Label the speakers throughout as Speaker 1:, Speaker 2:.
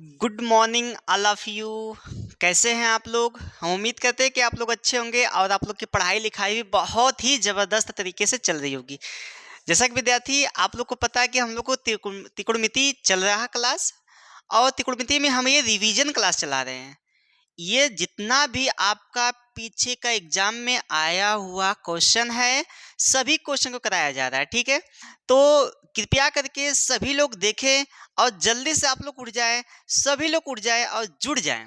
Speaker 1: Good morning all of you. कैसे हैं आप लोग? हम उम्मीद करते हैं कि आप लोग अच्छे होंगे और आप लोग की पढ़ाई लिखाई भी बहुत ही ज़बरदस्त तरीके से चल रही होगी। जैसा कि विद्यार्थी आप लोग को पता है कि हम लोग को त्रिकोणमिति चल रहा है क्लास, और त्रिकोणमिति में हम ये रिवीजन क्लास चला रहे हैं। ये जितना भी आपका पीछे का एग्जाम में आया हुआ क्वेश्चन है, सभी क्वेश्चन को कराया जा रहा है। ठीक है, तो कृपया करके सभी लोग देखें और जल्दी से आप लोग उठ जाएं, सभी लोग उठ जाएं और जुड़ जाएं।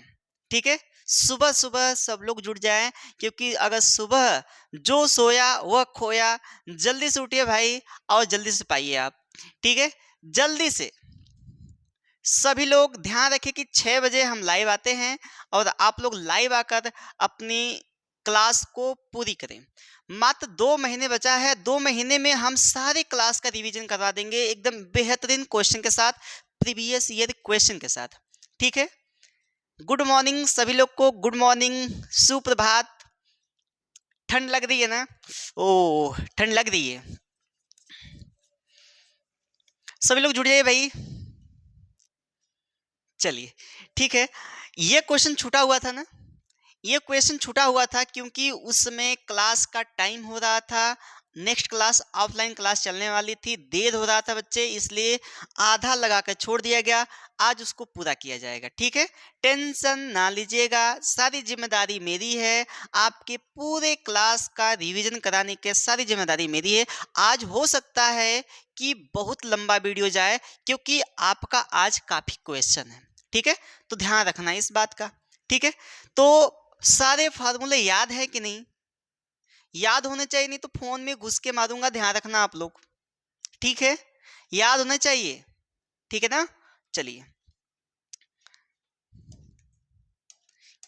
Speaker 1: ठीक है, सुबह सुबह सब लोग जुड़ जाएं, क्योंकि अगर सुबह जो सोया वह खोया। जल्दी से उठिए भाई और जल्दी से पाइए आप। ठीक है, जल्दी से सभी लोग ध्यान रखें कि 6 बजे हम लाइव आते हैं और आप लोग लाइव आकर अपनी क्लास को पूरी करें। मात्र 2 महीने बचा है, 2 महीने में हम सारे क्लास का रिवीजन करवा देंगे एकदम बेहतरीन क्वेश्चन के साथ, प्रीवियस ईयर क्वेश्चन के साथ। ठीक है, गुड मॉर्निंग सभी लोग को, गुड मॉर्निंग, सुप्रभात। ठंड लग रही है ना? ओह, ठंड लग रही है। सभी लोग जुड़ जाइए भाई। चलिए ठीक है, ये क्वेश्चन छूटा हुआ था ना, ये क्वेश्चन छूटा हुआ था क्योंकि उस समय क्लास का टाइम हो रहा था, नेक्स्ट क्लास ऑफलाइन क्लास चलने वाली थी, देर हो रहा था बच्चे, इसलिए आधा लगा कर छोड़ दिया गया। आज उसको पूरा किया जाएगा। ठीक है, टेंशन ना लीजिएगा, सारी जिम्मेदारी मेरी है। आपके पूरे क्लास का रिवीजन कराने की सारी जिम्मेदारी मेरी है। आज हो सकता है कि बहुत लंबा वीडियो जाए, क्योंकि आपका आज काफ़ी क्वेश्चन है। ठीक है, तो ध्यान रखना इस बात का। ठीक है, तो सारे फार्मूले याद है कि नहीं? याद होने चाहिए, नहीं तो फोन में घुस के मारूंगा, ध्यान रखना आप लोग। ठीक है, याद होना चाहिए। ठीक है ना? चलिए,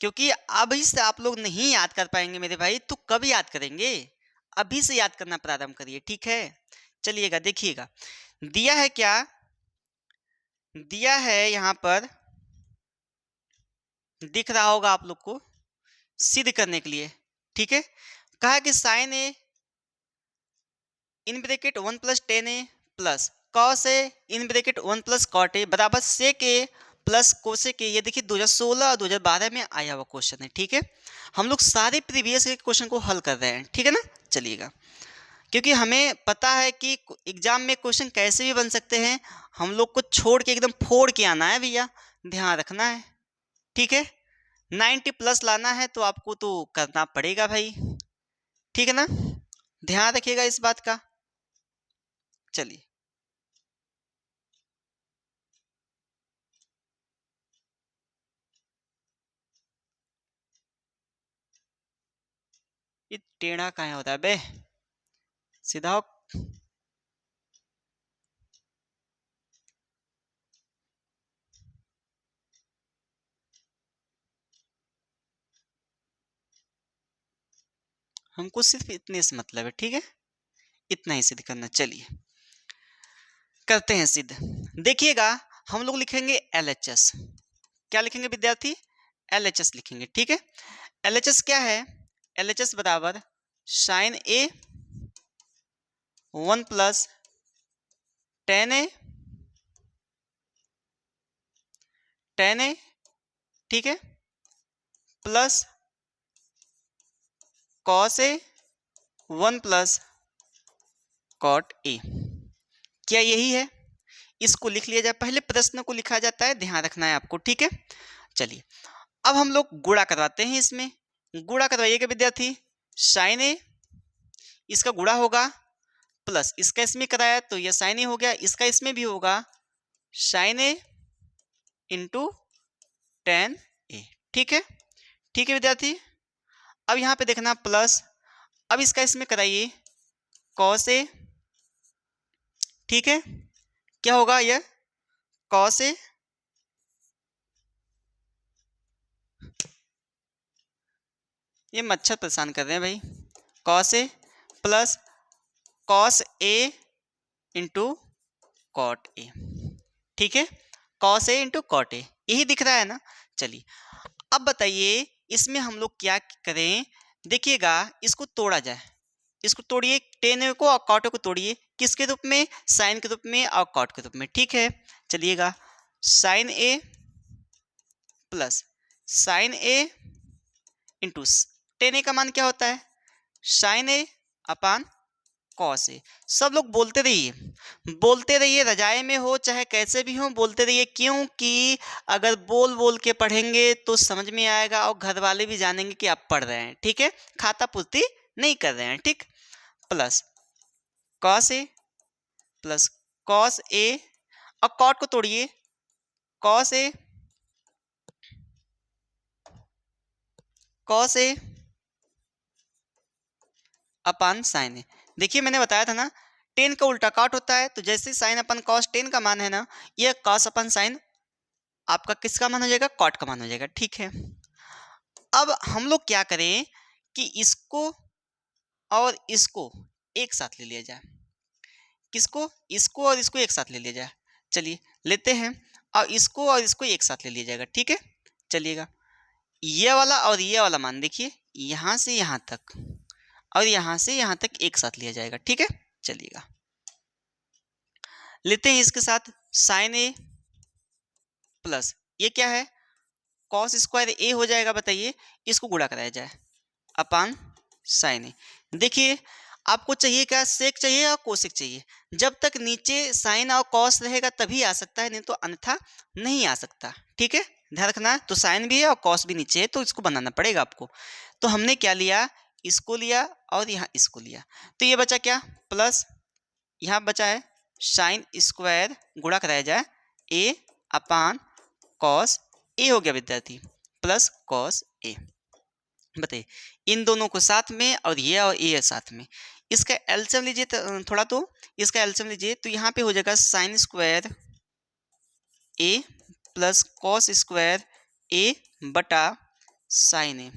Speaker 1: क्योंकि अभी से आप लोग नहीं याद कर पाएंगे मेरे भाई, तो कब याद करेंगे? अभी से याद करना प्रारंभ करिए। ठीक है, चलिएगा, देखिएगा दिया है क्या। दिया है यहाँ पर, दिख रहा होगा आप लोग को, सिद्ध करने के लिए। ठीक है, कहा कि sine A in bracket 1 plus tan A plus cos A in bracket 1 plus cot A बराबर सेक ए प्लस कोसेक ए। ये देखिए 2016 और 2012 में आया हुआ क्वेश्चन है। ठीक है, हम लोग सारे प्रीवियस के क्वेश्चन को हल कर रहे हैं। ठीक है ना? चलिएगा, क्योंकि हमें पता है कि एग्जाम में क्वेश्चन कैसे भी बन सकते हैं, हम लोग को छोड़ के एकदम फोड़ के आना है भैया, ध्यान रखना है। ठीक है, 90 प्लस लाना है तो आपको तो करना पड़ेगा भाई। ठीक है ना? ध्यान रखिएगा इस बात का। चलिए, ये टेढ़ा कहाँ होता है बे? सीधा हो। हमको सिर्फ इतने से मतलब है। ठीक है, इतना ही सिद्ध करना। चलिए करते हैं सिद्ध। देखिएगा, हम लोग लिखेंगे LHS। क्या लिखेंगे विद्यार्थी? LHS लिखेंगे। ठीक है, LHS क्या है? LHS बराबर sine A 1 plus tan A. ठीक है, plus cos A 1 plus cot A. क्या यही है? इसको लिख लिया जाए, पहले प्रश्न को लिखा जाता है, ध्यान रखना है आपको। ठीक है, चलिए अब हम लोग गुणा करवाते हैं। इसमें गुणा करवाइएगा विद्यार्थी। साइन ए इसका गुणा होगा, प्लस इसका इसमें कराया तो ये साइन ए हो गया, इसका इसमें भी होगा sign A into ten A. ठीक है, ठीक है विद्यार्थी। अब यहाँ पे देखना प्लस, अब इसका इसमें कराइए कॉस ए। ठीक है, क्या होगा ये? कॉस ए, ये मच्छर परेशान कर रहे हैं भाई। Cos A plus cos A into cot A. ठीक है, cos A into cot A, यही दिख रहा है ना? चलिए अब बताइए इसमें हम लोग क्या करें। देखिएगा, इसको तोड़ा जाए, इसको तोड़िए, टेन को और कॉट को तोड़िए। किसके रूप में? साइन के रूप में और कॉट के रूप में। ठीक है, चलिएगा sign A plus sign A into ten ए का मान क्या होता है, sine A upon cos A. सब लोग बोलते रहिए, रजाए में हो चाहे कैसे भी हो बोलते रहिए, क्योंकि अगर बोल बोल के पढ़ेंगे तो समझ में आएगा और घर वाले भी जानेंगे कि आप पढ़ रहे हैं, ठीक है, खाता पूर्ति नहीं कर रहे हैं, ठीक। Plus cos A plus cos ए, अब कॉट को तोड़िए, कॉस ए अपान साइन ए। देखिए मैंने बताया था ना, टेन का उल्टा कॉट होता है, तो जैसे साइन अपन कॉस टेन का मान है ना, ये कॉस अपन साइन आपका किसका मान हो जाएगा, कॉट का मान हो जाएगा, ठीक है। अब हम लोग क्या करें कि इसको और इसको एक साथ ले लिया जाए, किसको, इसको और इसको एक साथ ले लिया जाए, चलिए लेते हैं, और इसको और इसको एक साथ ले लिया जाएगा, ठीक है। चलिएगा, ये वाला और ये वाला मान देखिए, यहाँ से यहाँ तक और यहाँ से यहाँ तक एक साथ लिया जाएगा, ठीक है। चलिएगा, लेते हैं इसके साथ साइन ए प्लस ये क्या है, कॉस स्क्वायर ए हो जाएगा, बताइए इसको गुणा कराया जाए अपान साइन ए। देखिए आपको चाहिए क्या, सेक चाहिए या कोसेक चाहिए, जब तक नीचे साइन और कॉस रहेगा तभी आ सकता है, नहीं तो अन्यथा नहीं आ सकता, ठीक है, ध्यान रखना। तो साइन भी है और कॉस भी नीचे है, तो इसको बनाना पड़ेगा आपको। तो हमने क्या लिया, इसको लिया और यहाँ इसको लिया, तो ये बचा क्या, प्लस यहाँ बचा है साइन स्क्वायर गुणा कराया जाए ए अपान कॉस ए हो गया विद्यार्थी, प्लस कॉस ए। बताइए इन दोनों को साथ में और ये साथ में, इसका एलसीएम लीजिए थोड़ा, तो इसका एलसीएम लीजिए, तो यहाँ पे हो जाएगा sign square a plus cos square ए बटा साइन ए,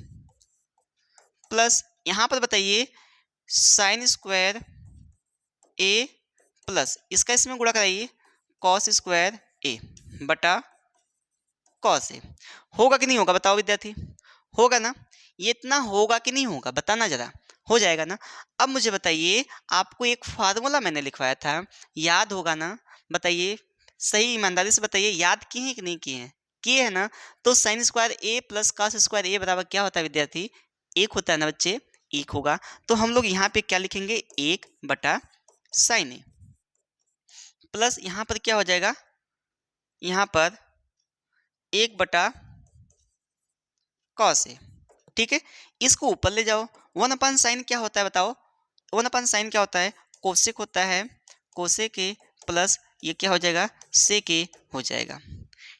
Speaker 1: प्लस यहाँ पर बताइए साइन स्क्वायर ए प्लस इसका इसमें गुणा कराइए कॉस स्क्वायर ए बटा कॉस ए। होगा कि नहीं होगा बताओ विद्यार्थी, होगा ना, ये इतना होगा कि नहीं होगा बताना जरा, हो जाएगा ना। अब मुझे बताइए, आपको एक फार्मूला मैंने लिखवाया था, याद होगा ना, बताइए सही ईमानदारी से बताइए, याद किए हैं कि नहीं किए हैं, किए हैं ना। तो sine square a plus cos square ए बराबर क्या होता है विद्यार्थी, एक होता है ना बच्चे, एक होगा। तो हम लोग यहाँ पे क्या लिखेंगे, एक बटा साइन ए, प्लस यहाँ पर क्या हो जाएगा, यहाँ पर एक बटा कॉस ए, ठीक है। इसको ऊपर ले जाओ, वन अपन साइन क्या होता है बताओ, वन अपन साइन क्या होता है, कोसेक होता है, कोसेक ए प्लस ये क्या हो जाएगा, सेक ए हो जाएगा,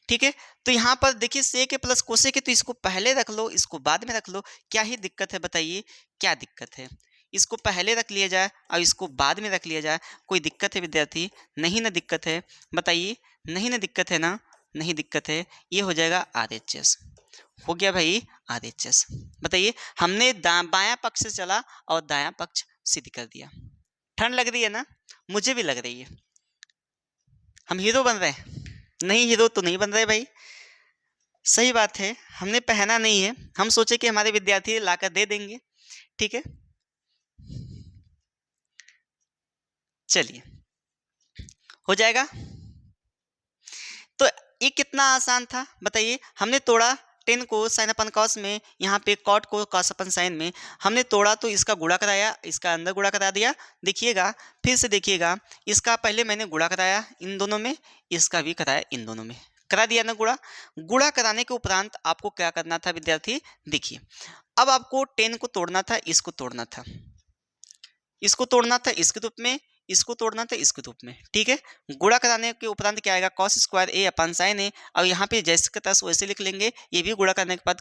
Speaker 1: ठीक है। तो यहाँ पर देखिए सेक ए प्लस कोसेक ए, तो इसको पहले रख लो, इसको बाद में रख लो, क्या ही दिक्कत है बताइए, क्या दिक्कत है, इसको पहले रख लिया जाए और इसको बाद में रख लिया जाए, कोई दिक्कत है विद्यार्थी, नहीं ना दिक्कत है, बताइए नहीं ना दिक्कत है ना, नहीं दिक्कत है, ये हो जाएगा RHS, हो गया भाई RHS। बताइए हमने बायां पक्ष से चला और दायां पक्ष सिद्ध कर दिया। ठंड लग रही है ना, मुझे भी लग रही है। हम हीरो बन रहे हैं, नहीं हीरो तो नहीं बन रहे भाई, सही बात है, हमने पहना नहीं है, हम सोचे कि हमारे विद्यार्थी लाकर दे देंगे, ठीक है। चलिए हो जाएगा, तो ये कितना आसान था बताइए, हमने तोड़ा टेन को साइन अपन कॉस में, यहाँ पे कॉट को कॉस अपन साइन में, हमने तोड़ा तो इसका गुणा कराया, इसका अंदर गुणा करा दिया, देखिएगा फिर से देखिएगा, इसका पहले मैंने गुणा कराया इन दोनों में, इसका भी कराया इन दोनों में, करा दिया ना गुणा। गुणा कराने के उपरांत आपको क्या करना था विद्यार्थी, देखिए अब आपको टेन को तोड़ना था, इसको तोड़ना था, इसको तोड़ना था इसके रूप में, इसको तोड़ना था इसके रूप में, ठीक है। गुणा कराने के उपरांत क्या आएगा, कॉस स्क्वायर ए अपन साइन ए, और यहाँ पे जैसे का तस वैसे लिख लेंगे, ये भी गुणा करने के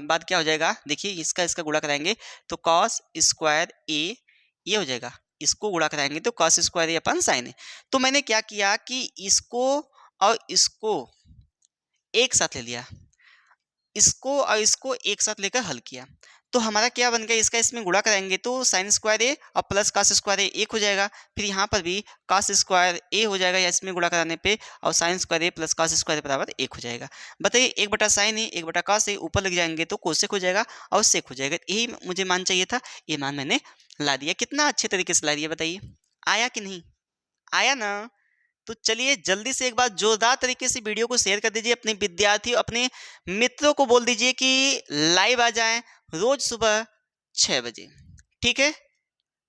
Speaker 1: बाद क्या हो जाएगा, देखिए इसका गुणा कराएंगे तो कॉस स्क्वायर ए, ये हो जाएगा, इसको गुणा कराएंगे तो कॉस स्क्वायर ए अपन साइन ए। तो मैंने क्या किया कि इसको और इसको एक साथ ले लिया, इसको और इसको एक साथ लेकर हल किया, तो हमारा क्या बन गया, इसका इसमें गुणा कराएंगे तो साइन स्क्वायर ए और प्लस कॉस स्क्वायर ए एक हो जाएगा, फिर यहाँ पर भी कॉस स्क्वायर ए हो जाएगा या इसमें गुणा कराने पे, और sign square a plus cos square ए बराबर एक हो जाएगा। बताइए एक बटा साइन ए एक बटा कॉस ए, ऊपर लग जाएंगे तो कोसेक हो जाएगा और सेक हो जाएगा, यही मुझे मान चाहिए था, ये मान मैंने ला दिया। कितना अच्छे तरीके से ला दिया बताइए, आया कि नहीं आया ना, तो चलिए जल्दी से एक बार जोरदार तरीके से वीडियो को शेयर कर दीजिए, अपने विद्यार्थियों, अपने मित्रों को बोल दीजिए कि लाइव आ जाएं रोज सुबह 6 बजे। ठीक है,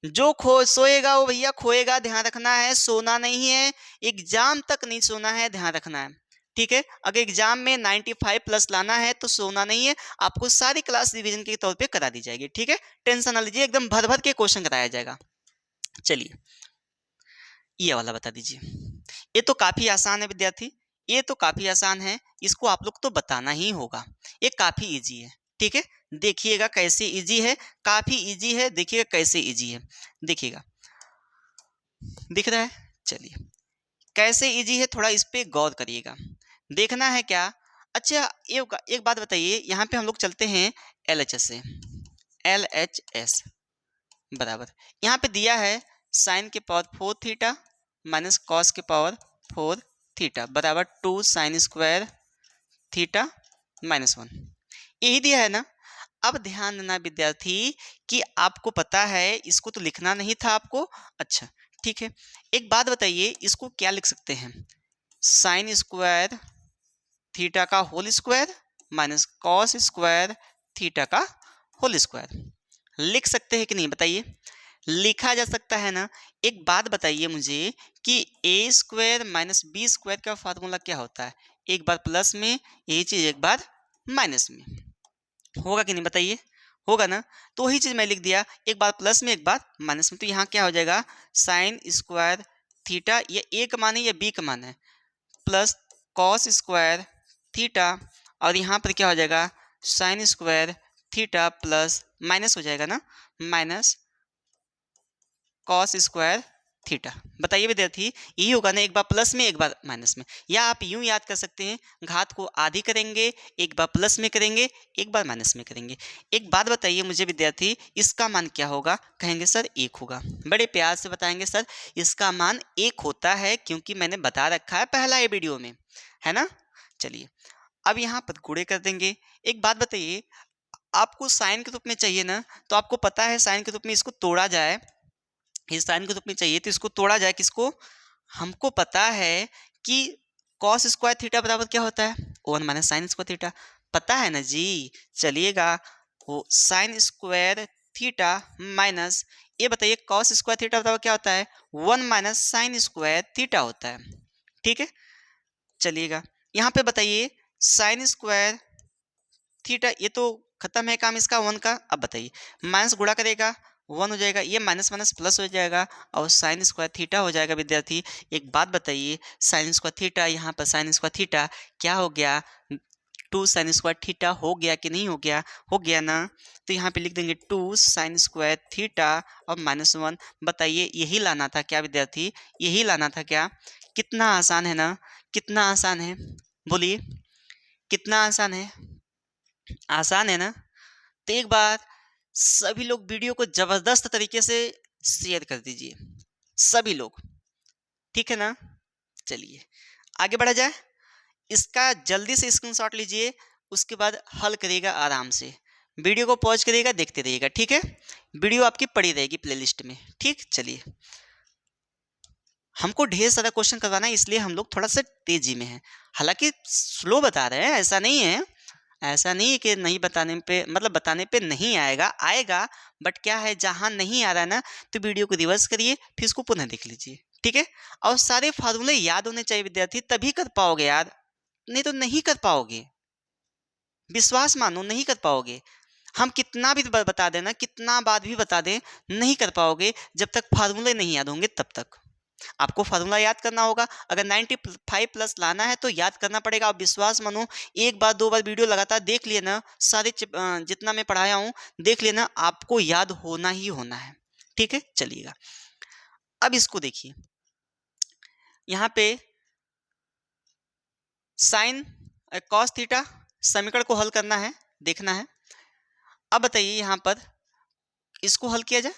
Speaker 1: जो सोएगा वो भैया खोएगा, ध्यान रखना है, सोना नहीं है, एग्जाम तक नहीं सोना है, ध्यान रखना है। ठीक है, अगर एग्जाम में 95 प्लस लाना है तो सोना नहीं है, आपको सारी क्लास रिवीजन के तौर पे करा दी जाएगी। ठीक है, टेंशन ना लीजिए, एकदम भर भर के क्वेश्चन कराया जाएगा। चलिए ये वाला बता दीजिए। ये तो काफी आसान है विद्यार्थी, ये तो काफी आसान है, इसको आप लोग तो बताना ही होगा। ये काफी इजी है। ठीक है, देखिएगा कैसे इजी है, काफी इजी है, देखिएगा कैसे इजी है, देखिएगा, दिख रहा है। चलिए कैसे इजी है थोड़ा इस पे गौर करिएगा, देखना है क्या। अच्छा एक बात बताइए, यहाँ पे हम लोग चलते हैं LHS से। LHS बराबर, यहाँ पे दिया है साइन के पावर 4 थीटा माइनस कॉस के पावर 4 थीटा बराबर 2 साइन स्क्वायर थीटा माइनस 1, यही दिया है ना। अब ध्यान देना विद्यार्थी कि आपको पता है इसको तो लिखना नहीं था आपको। अच्छा ठीक है, एक बात बताइए, इसको क्या लिख सकते हैं, साइन स्क्वायर थीटा का whole square minus cos square theta का होल स्क्वायर, लिख सकते हैं कि नहीं बताइए, लिखा जा सकता है ना। एक बात बताइए मुझे कि ए स्क्वायर माइनस बी स्क्वायर का फार्मूला क्या होता है, एक बार प्लस में यही चीज एक बार माइनस में, होगा कि नहीं बताइए, होगा ना। तो वही चीज मैं लिख दिया, एक बार प्लस में एक बार माइनस में, तो यहाँ क्या हो जाएगा साइन स्क्वायर थीटा, ये ए का मान है या बी का मान है, प्लस कॉस स्क्वायर थीटा, और यहाँ पर क्या हो जाएगा sign square theta plus minus हो जाएगा ना, माइनस कॉस स्क्वायर थीटा। बताइए विद्यार्थी, यही होगा ना, एक बार प्लस में एक बार माइनस में, या आप यूं याद कर सकते हैं, घात को आधी करेंगे, एक बार प्लस में करेंगे, एक बार माइनस में करेंगे। एक बात बताइए मुझे विद्यार्थी, इसका मान क्या होगा, कहेंगे सर 1 होगा, बड़े प्यार से बताएंगे सर इसका मान 1 होता है, क्योंकि मैंने बता रखा है पहला ये वीडियो में, है ना। चलिए अब यहाँ पर गुणे कर देंगे। एक बात बताइए, आपको साइन के रूप में चाहिए ना, तो आपको पता है साइन के रूप में इसको तोड़ा जाए, इस साइन के रूप में चाहिए तो इसको तोड़ा जाए किसको, हमको पता है कि कॉस स्क्वायर थीटा बराबर क्या होता है 1 माइनस साइन स्क्वायर थीटा, पता है ना जी। चलिएगा वो साइन स्क्वायर थीटा माइनस, ये बताइए कॉस स्क्वायर थीटा बराबर क्या होता है 1 माइनस साइन स्क्वायर थीटा होता है। ठीक है, चलिएगा यहाँ पे बताइए साइन स्क्वायर थीटा, ये तो खत्म है काम इसका 1 का। अब बताइए माइनस गुणा करेगा 1 हो जाएगा, ये माइनस माइनस प्लस हो जाएगा और साइन स्क्वायर थीटा हो जाएगा। विद्यार्थी एक बात बताइए, साइन स्क्वायर थीटा, यहाँ पर साइन स्क्वायर थीटा क्या हो गया 2 साइन स्क्वायर थीटा हो गया कि नहीं हो गया, हो गया ना। तो यहाँ पे लिख देंगे 2 साइन स्क्वायर थीटा और माइनस 1। बताइए यही लाना था क्या विद्यार्थी, यही लाना था क्या, कितना आसान है ना, कितना आसान है, बोलिए कितना आसान है, आसान है ना। तो एक बार सभी लोग वीडियो को जबरदस्त तरीके से शेयर कर दीजिए, सभी लोग, ठीक है ना। चलिए आगे बढ़ा जाए, इसका जल्दी से स्क्रीनशॉट लीजिए, उसके बाद हल करिएगा आराम से, वीडियो को पॉज करिएगा देखते रहिएगा। ठीक है, वीडियो आपकी पड़ी रहेगी प्लेलिस्ट में। ठीक, चलिए हमको ढेर सारा क्वेश्चन करवाना है, इसलिए हम लोग थोड़ा सा तेजी में हैं, हालांकि स्लो बता रहे हैं, ऐसा नहीं है, ऐसा नहीं है कि नहीं बताने पे, मतलब बताने पे नहीं आएगा, आएगा, बट क्या है जहां नहीं आ रहा है ना, तो वीडियो को रिवर्स करिए फिर इसको पुनः देख लीजिए। ठीक है, और सारे फार्मूले याद होने चाहिए विद्यार्थी, तभी कर पाओगे यार, नहीं तो नहीं कर पाओगे, विश्वास मानो नहीं कर पाओगे। हम कितना भी बता देना, कितना बात भी बता दें, नहीं कर पाओगे जब तक फार्मूले नहीं याद होंगे, तब तक आपको फार्मूला याद करना होगा। अगर 95 प्लस लाना है तो याद करना पड़ेगा। आप विश्वास मानो, एक बार 2 बार वीडियो लगातार देख लिए ना, सारे जितना मैं पढ़ाया हूँ देख लेना, आपको याद होना ही होना है। ठीक है, चलिएगा अब इसको देखिए, यहाँ पे साइन कॉस थीटा समीकरण को हल करना है, देखना है। अब बताइए यहाँ पर इसको हल किया जाए,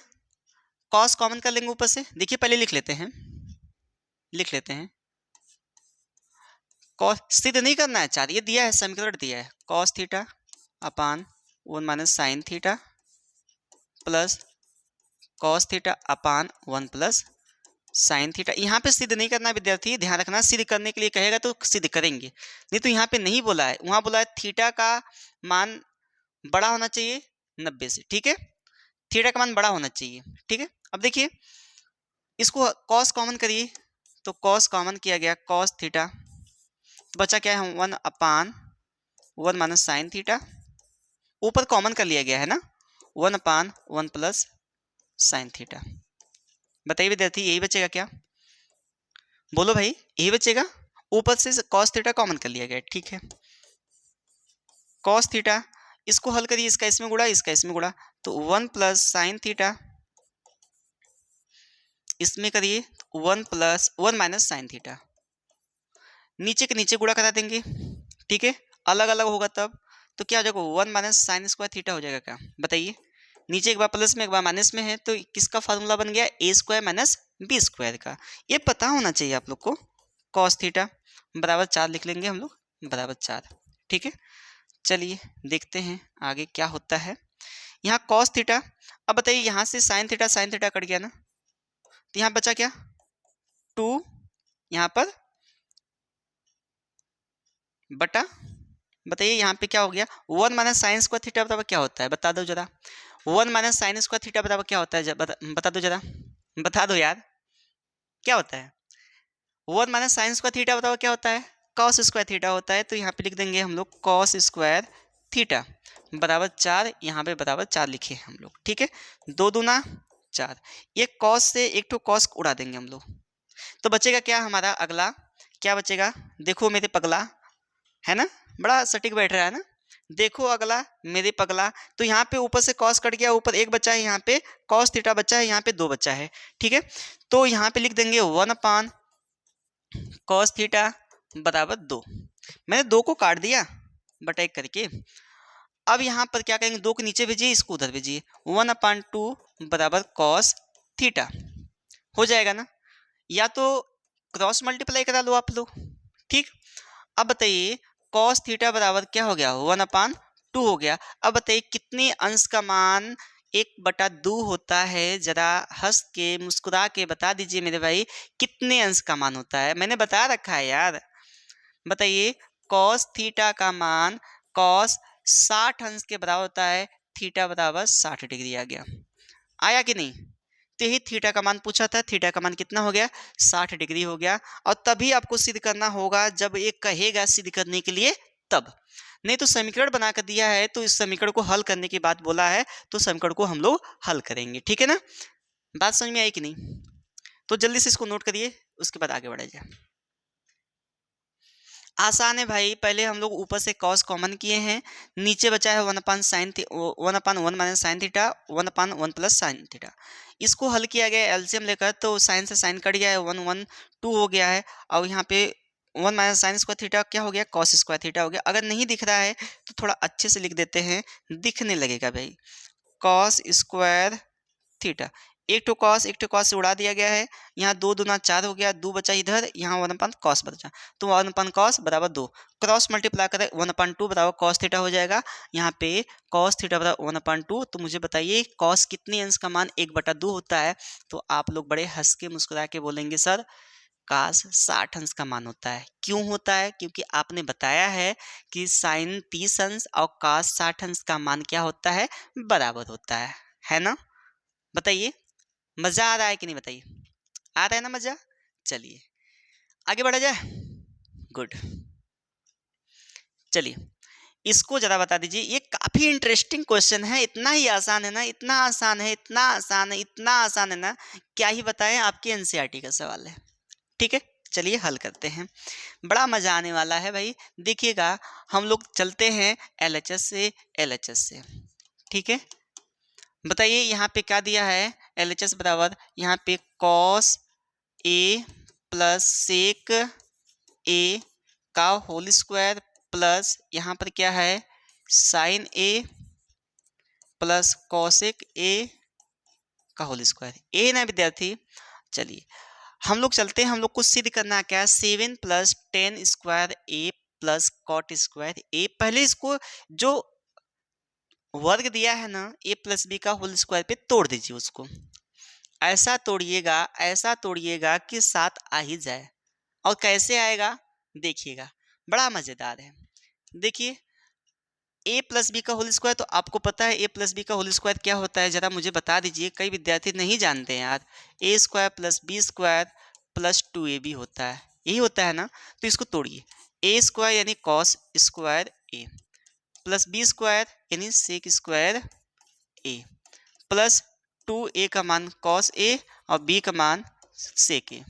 Speaker 1: कॉस कॉमन कर लेंगे ऊपर से, देखिए पहले लिख लेते हैं, लिख लेते हैं कॉस, सिद्ध नहीं करना है, चार ये दिया है समीकरण दिया है, cos theta upon 1 minus sine theta plus cos theta upon 1 plus sine theta. यहाँ पे सिद्ध नहीं करना विद्यार्थी, ध्यान रखना, सिद्ध करने के लिए कहेगा तो सिद्ध करेंगे, नहीं तो यहाँ पे नहीं बोला है, वहां बोला है थीटा का मान बड़ा होना चाहिए 90 से, ठीक है, थीटा का मान बड़ा होना चाहिए, ठीक है। अब देखिए इसको कॉस कॉमन करिए, तो कॉस कॉमन किया गया, कॉस थीटा, तो बचा क्या है 1/1 माइनस साइन थीटा, ऊपर कॉमन कर लिया गया है ना, 1/1 प्लस साइन थीटा। बताइए विद्यार्थी यही बचेगा क्या, बोलो भाई यही बचेगा, ऊपर से कॉस थीटा कॉमन कर लिया गया, ठीक है। कॉस थीटा इसको हल करिए, इसका इसमें गुणा, इसका इसमें गुणा, तो 1 प्लस साइन थीटा, इसमें करिए 1 माइनस साइन थीटा, नीचे के नीचे गुणा करा देंगे, ठीक है, अलग अलग होगा तब तो क्या हो जाएगा 1 माइनस साइन स्क्वायर थीटा हो जाएगा क्या, बताइए, नीचे एक बार प्लस में एक बार माइनस में है, तो किसका फार्मूला बन गया ए स्क्वायर माइनस बी स्क्वायर का, ये पता होना चाहिए आप लोग को। कॉस थीटा बराबर 4 लिख लेंगे हम लोग, बराबर 4, ठीक है। चलिए देखते हैं आगे क्या होता है। यहाँ कॉस थीटा, अब बताइए यहाँ से साइन थीटा कट गया ना, तो यहाँ बचा क्या 2, यहाँ पर बटा, बताइए यहाँ पे क्या हो गया 1 माइनस साइन स्क्वायर थीटा बराबर क्या होता है, बता दो जरा, 1 माइनस साइन स्क्वायर थीटा बराबर क्या होता है, बता दो जरा, बता दो यार क्या होता है, 1 माइनस साइन स्क्वायर थीटा बराबर क्या होता है, कॉस स्क्वायर थीटा होता है, तो यहाँ पे लिख देंगे हम लोग कॉस स्क्वायर थीटा बराबर 4, यहाँ पे बराबर 4 लिखे हम लोग, ठीक है, 2 दूना 4, ये कॉस से एक तो कॉस उड़ा देंगे हम लोग, तो बचेगा क्या हमारा अगला, क्या बचेगा, देखो मेरे पगला, है ना, बड़ा सटीक बैठ रहा है ना, देखो अगला मेरे पगला, तो यहाँ पे ऊपर से कॉस कट गया, ऊपर एक बच्चा है, यहाँ पे कॉस थीटा बच्चा है, यहाँ पे 2 बच्चा है, ठीक है, तो यहाँ पे लिख देंगे 1 कॉस थीटा बराबर 2, मैंने 2 को काट दिया बटा 1 करके, अब यहाँ पर क्या करेंगे 2 को नीचे भेजिए, इसको उधर भेजिए, 1/2 बराबर कॉस थीटा हो जाएगा ना, या तो क्रॉस मल्टीप्लाई करा लो आप लोग, ठीक। अब बताइए कॉस थीटा बराबर क्या हो गया 1/2 हो गया, अब बताइए कितने अंश का मान 1/2 होता है, जरा हंस के मुस्कुरा के बता दीजिए मेरे भाई, कितने अंश का मान होता है, मैंने बता रखा है यार, बताइए कॉस थीटा का मान कॉस 60 अंश के बराबर होता है, थीटा बराबर 60 डिग्री आ गया, आया कि नहीं, तो यही थीटा का मान पूछा था, थीटा का मान कितना हो गया 60 डिग्री हो गया, और तभी आपको सिद्ध करना होगा जब ये कहेगा सिद्ध करने के लिए तब, नहीं तो समीकरण बनाकर दिया है, तो इस समीकरण को हल करने की बात बोला है, तो समीकरण को हम लोग हल करेंगे, ठीक है ना, बात समझ में आई कि नहीं, तो जल्दी से इसको नोट करिए, उसके बाद आगे बढ़ा जाए। आसान है भाई, पहले हम लोग ऊपर से कॉस कॉमन किए हैं, नीचे बचा है 1/1 minus sine theta 1/1 plus sine theta, इसको हल किया गया एलसीएम लेकर, तो साइन से साइन कट गया है 1/2 हो गया है, और यहाँ पे 1 माइनस साइन स्क्वायर थीटा क्या हो गया कॉस स्क्वायर थीटा हो गया, अगर नहीं दिख रहा है तो थोड़ा अच्छे से लिख देते हैं, दिखने लगेगा भाई, कॉस स्क्वायर थीटा, एक टू कॉस से उड़ा दिया गया है, यहाँ 2 दूना 4 हो गया, 2 बचा इधर, यहाँ 1/cos बचा, तो 1/cos बराबर 2, क्रॉस मल्टीप्लाई करें 1/2 बराबर cos थीटा हो जाएगा, यहाँ पे cos थीटा बराबर 1/2, तो मुझे बताइए cos कितने अंश का मान 1/2 होता है, तो आप लोग बड़े हंस के मुस्कुरा के बोलेंगे सर cos 60 अंश का मान होता है, क्यों होता है, क्योंकि आपने बताया है कि साइन 30 अंश और cos 60 अंश का मान क्या होता है बराबर होता है ना, बताइए मजा आ रहा है कि नहीं, बताइए आ रहा है ना मजा, चलिए आगे बढ़ा जाए, गुड, चलिए इसको जरा बता दीजिए, ये काफी इंटरेस्टिंग क्वेश्चन है, इतना ही आसान है ना, इतना आसान है, इतना आसान है, इतना आसान है ना, क्या ही बताएं, आपके एनसीईआरटी का सवाल है, ठीक है, चलिए हल करते हैं, बड़ा मजा आने वाला है भाई, देखिएगा हम लोग चलते हैं एलएचएस से, ठीक है, बताइए यहाँ पे क्या दिया है एलएचएस बराबर, यहाँ पे कॉस ए प्लस सेक ए का होल स्क्वायर प्लस यहाँ पर क्या है sine A plus cosec A का होल स्क्वायर, ए ना विद्यार्थी, चलिए हम लोग चलते हैं, हम लोग को सिद्ध करना क्या है 7 + 10 square a plus cot square ए, पहले इसको जो वर्ग दिया है ना ए प्लस बी का होल स्क्वायर पे तोड़ दीजिए उसको, ऐसा तोड़िएगा कि 7 आ ही जाए। और कैसे आएगा देखिएगा, बड़ा मजेदार है। देखिए ए प्लस बी का होल स्क्वायर, तो आपको पता है ए प्लस बी का होल स्क्वायर क्या होता है, जरा मुझे बता दीजिए, कई विद्यार्थी नहीं जानते हैं यार। A square plus b square plus 2ab होता है, यही होता है ना। तो इसको तोड़िए, ए स्क्वायर यानी cos square a plus b square यानी sec square a plus 2a का मान कॉस ए और b का मान सेक ए,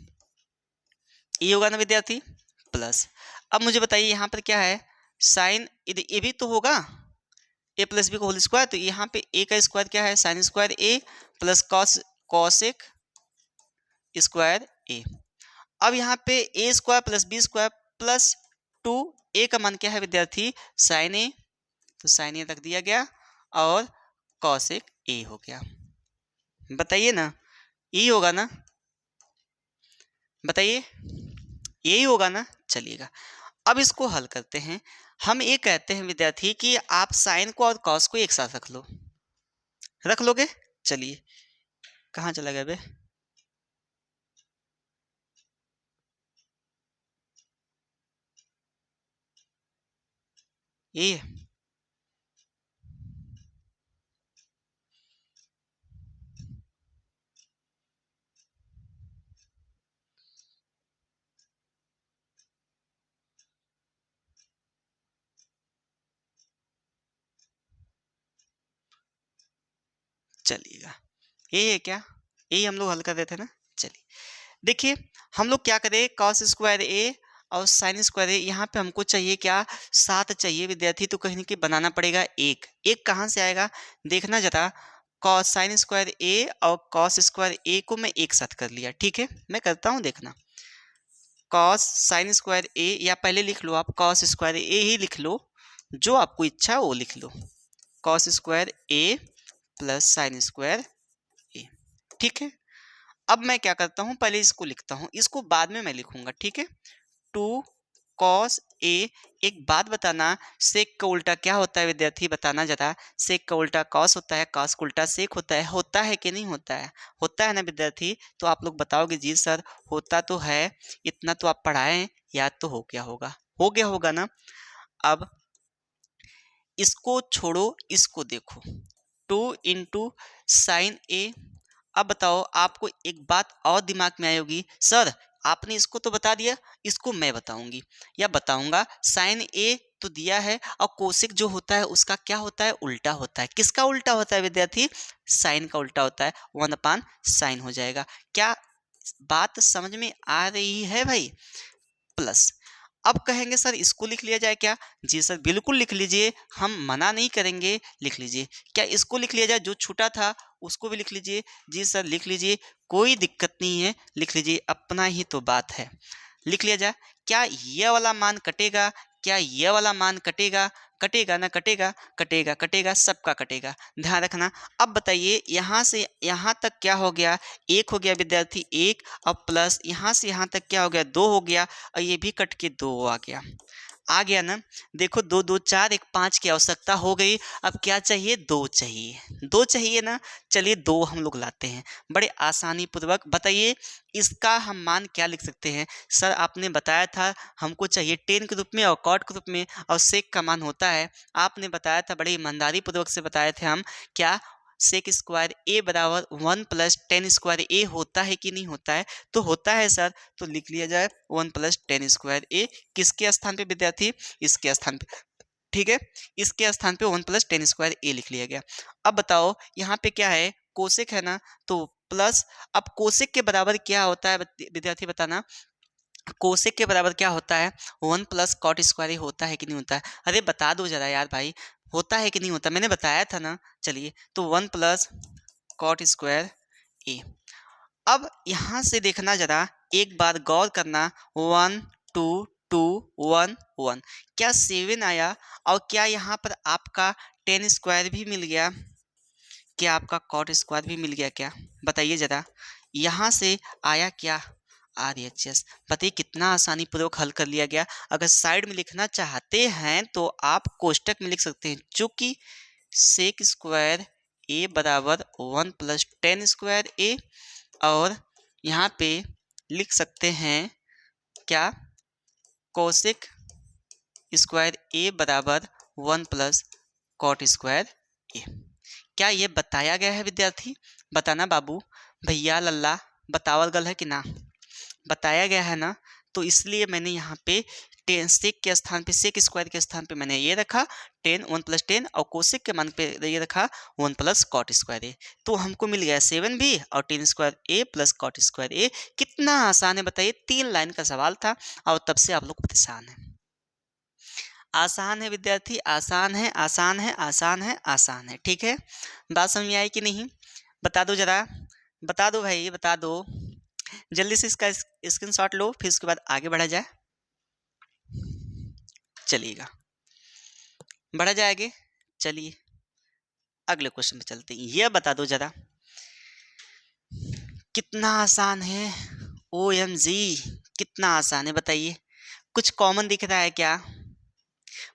Speaker 1: ये होगा ना विद्यार्थी। प्लस अब मुझे बताइए यहाँ पर क्या है, साइन ये भी तो होगा ए प्लस बी का होल स्क्वायर, तो यहाँ पे ए का स्क्वायर क्या है, sine square a plus cosec square a. अब यहाँ पे a square plus b square plus 2a का मान क्या है विद्यार्थी, साइन ए, तो साइन ए रख दिया गया और कॉसेक ए हो गया। बताइए ना, यही होगा ना, बताइए यही होगा ना। चलिएगा अब इसको हल करते हैं। हम ये कहते हैं विद्यार्थी कि आप साइन को और कॉस को एक साथ रख लो, रख लोगे। चलिए कहाँ चला गया बे, ये चलिएगा, ये है क्या, यही हम लोग हल कर रहे थे ना। चलिए देखिए हम लोग क्या करें, कॉस स्क्वायर ए और साइन स्क्वायर ए, यहाँ पे हमको चाहिए क्या, 7 चाहिए विद्यार्थी। तो कहीं ना कहीं बनाना पड़ेगा एक, एक कहाँ से आएगा देखना जरा। कॉस साइन स्क्वायर ए और कॉस स्क्वायर ए को मैं एक साथ कर लिया, ठीक है मैं करता हूँ देखना। कॉस साइन स्क्वायर ए, या पहले लिख लो आप कॉस स्क्वायर ए ही लिख लो, जो आपको इच्छा है वो लिख लो, cos square a plus sign square ए, ठीक है। अब मैं क्या करता हूँ, पहले इसको लिखता हूँ, इसको बाद में मैं लिखूंगा, ठीक है। 2 कॉस ए, एक बात बताना, सेक का उल्टा क्या होता है विद्यार्थी, बताना जरा। सेक का उल्टा कॉस होता है, कॉस का उल्टा सेक होता है कि नहीं होता है, होता है ना विद्यार्थी। तो आप लोग बताओगे जी सर होता तो है, इतना तो आप पढ़ाएं, याद तो हो गया होगा, हो गया होगा ना। अब इसको छोड़ो, इसको देखो, 2 साइन ए। अब बताओ आपको एक बात और दिमाग में आई होगी, सर आपने इसको तो बता दिया, इसको मैं बताऊंगी या बताऊंगा। साइन ए तो दिया है और कोसिक जो होता है उसका क्या होता है, उल्टा होता है। किसका उल्टा होता है विद्यार्थी, साइन का उल्टा होता है, 1/साइन हो जाएगा। क्या बात समझ में आ रही है भाई। प्लस अब कहेंगे सर इसको लिख लिया जाए क्या, जी सर बिल्कुल लिख लीजिए, हम मना नहीं करेंगे, लिख लीजिए। क्या इसको लिख लिया जाए, जो छूटा था उसको भी लिख लीजिए, जी सर लिख लीजिए, कोई दिक्कत नहीं है, लिख लीजिए, अपना ही तो बात है, लिख लिया जाए। क्या ये वाला मान कटेगा, क्या ये वाला मान कटेगा, कटेगा ना, कटेगा कटेगा कटेगा, सबका कटेगा, ध्यान रखना। अब बताइए यहाँ से यहाँ तक क्या हो गया, एक हो गया विद्यार्थी, एक। अब प्लस यहाँ से यहाँ तक क्या हो गया, 2 हो गया, और ये भी कट के 2 आ गया, आ गया ना। देखो 2 2 4 1 5 की आवश्यकता हो गई। अब क्या चाहिए, 2 चाहिए, 2 चाहिए ना। चलिए 2 हम लोग लाते हैं बड़े आसानी पूर्वक। बताइए इसका हम मान क्या लिख सकते हैं, सर आपने बताया था हमको चाहिए टेन के रूप में और कॉट के रूप में, और सेक का मान होता है, आपने बताया था, बड़े ईमानदारी पूर्वक से बताए थे हम, क्या सेक स्क्वायर ए बराबर 1 + 10 स्क्वायर ए होता है कि नहीं होता है, तो होता है सर। तो लिख लिया जाए 1 + 10 स्क्वायर ए, किसके स्थान पे विद्यार्थी, इसके स्थान पे, ठीक है, इसके स्थान पे 1 + 10 स्क्वायर ए लिख लिया गया। अब बताओ यहाँ पे क्या है, कोसेक है ना, तो प्लस। अब कोसेक के बराबर क्या होता है विद्यार्थी बताना, कोसेक के बराबर क्या होता है, 1 + कॉट स्क्वायर ए होता है कि नहीं होता है, अरे बता दो जरा यार भाई, होता है कि नहीं होता, मैंने बताया था ना। चलिए तो 1 + कॉट स्क्वायर ए। अब यहाँ से देखना जरा, एक बार गौर करना, 1 2 2 1 1, क्या 7 आया, और क्या यहाँ पर आपका 10 स्क्वायर भी मिल गया, क्या आपका कॉट स्क्वायर भी मिल गया क्या, बताइए जरा। यहाँ से आया क्या, RHS। बताइए कितना आसानी पूर्वक हल कर लिया गया। अगर साइड में लिखना चाहते हैं तो आप कोष्टक में लिख सकते हैं, चूंकि सेक स्क्वायर ए बराबर 1 + 10 स्क्वायर ए और यहाँ पे लिख सकते हैं क्या, कोसेक स्क्वायर ए बराबर 1 प्लस कॉट स्क्वायर ए। क्या ये बताया गया है विद्यार्थी? बताना बाबू, भैया लल्ला, बतावल गल है कि ना? बताया गया है ना? तो इसलिए मैंने यहाँ पे टेन सेक के स्थान पे, सेक स्क्वायर के स्थान पे मैंने ये रखा 10 1 प्लस 10, और कोसेक के मान पे ये रखा 1 प्लस कॉट स्क्वायर ए। तो हमको मिल गया 7 भी और 10 square a plus cot square ए। कितना आसान है बताइए, 3 लाइन का सवाल था और तब से आप लोग परेशान है। आसान है विद्यार्थी, आसान है, आसान है, आसान है, आसान है। ठीक है, बात समझ में आई कि नहीं? बता दो जरा, बता दो भाई, बता दो जल्दी से। इसका स्क्रीनशॉट लो, फिर उसके बाद आगे बढ़ा जाए। चलिएगा, बढ़ा जाए आगे। चलिए अगले क्वेश्चन पे चलते हैं। यह बता दो जरा, कितना आसान है। OMG, कितना आसान है बताइए। कुछ कॉमन दिख रहा है क्या?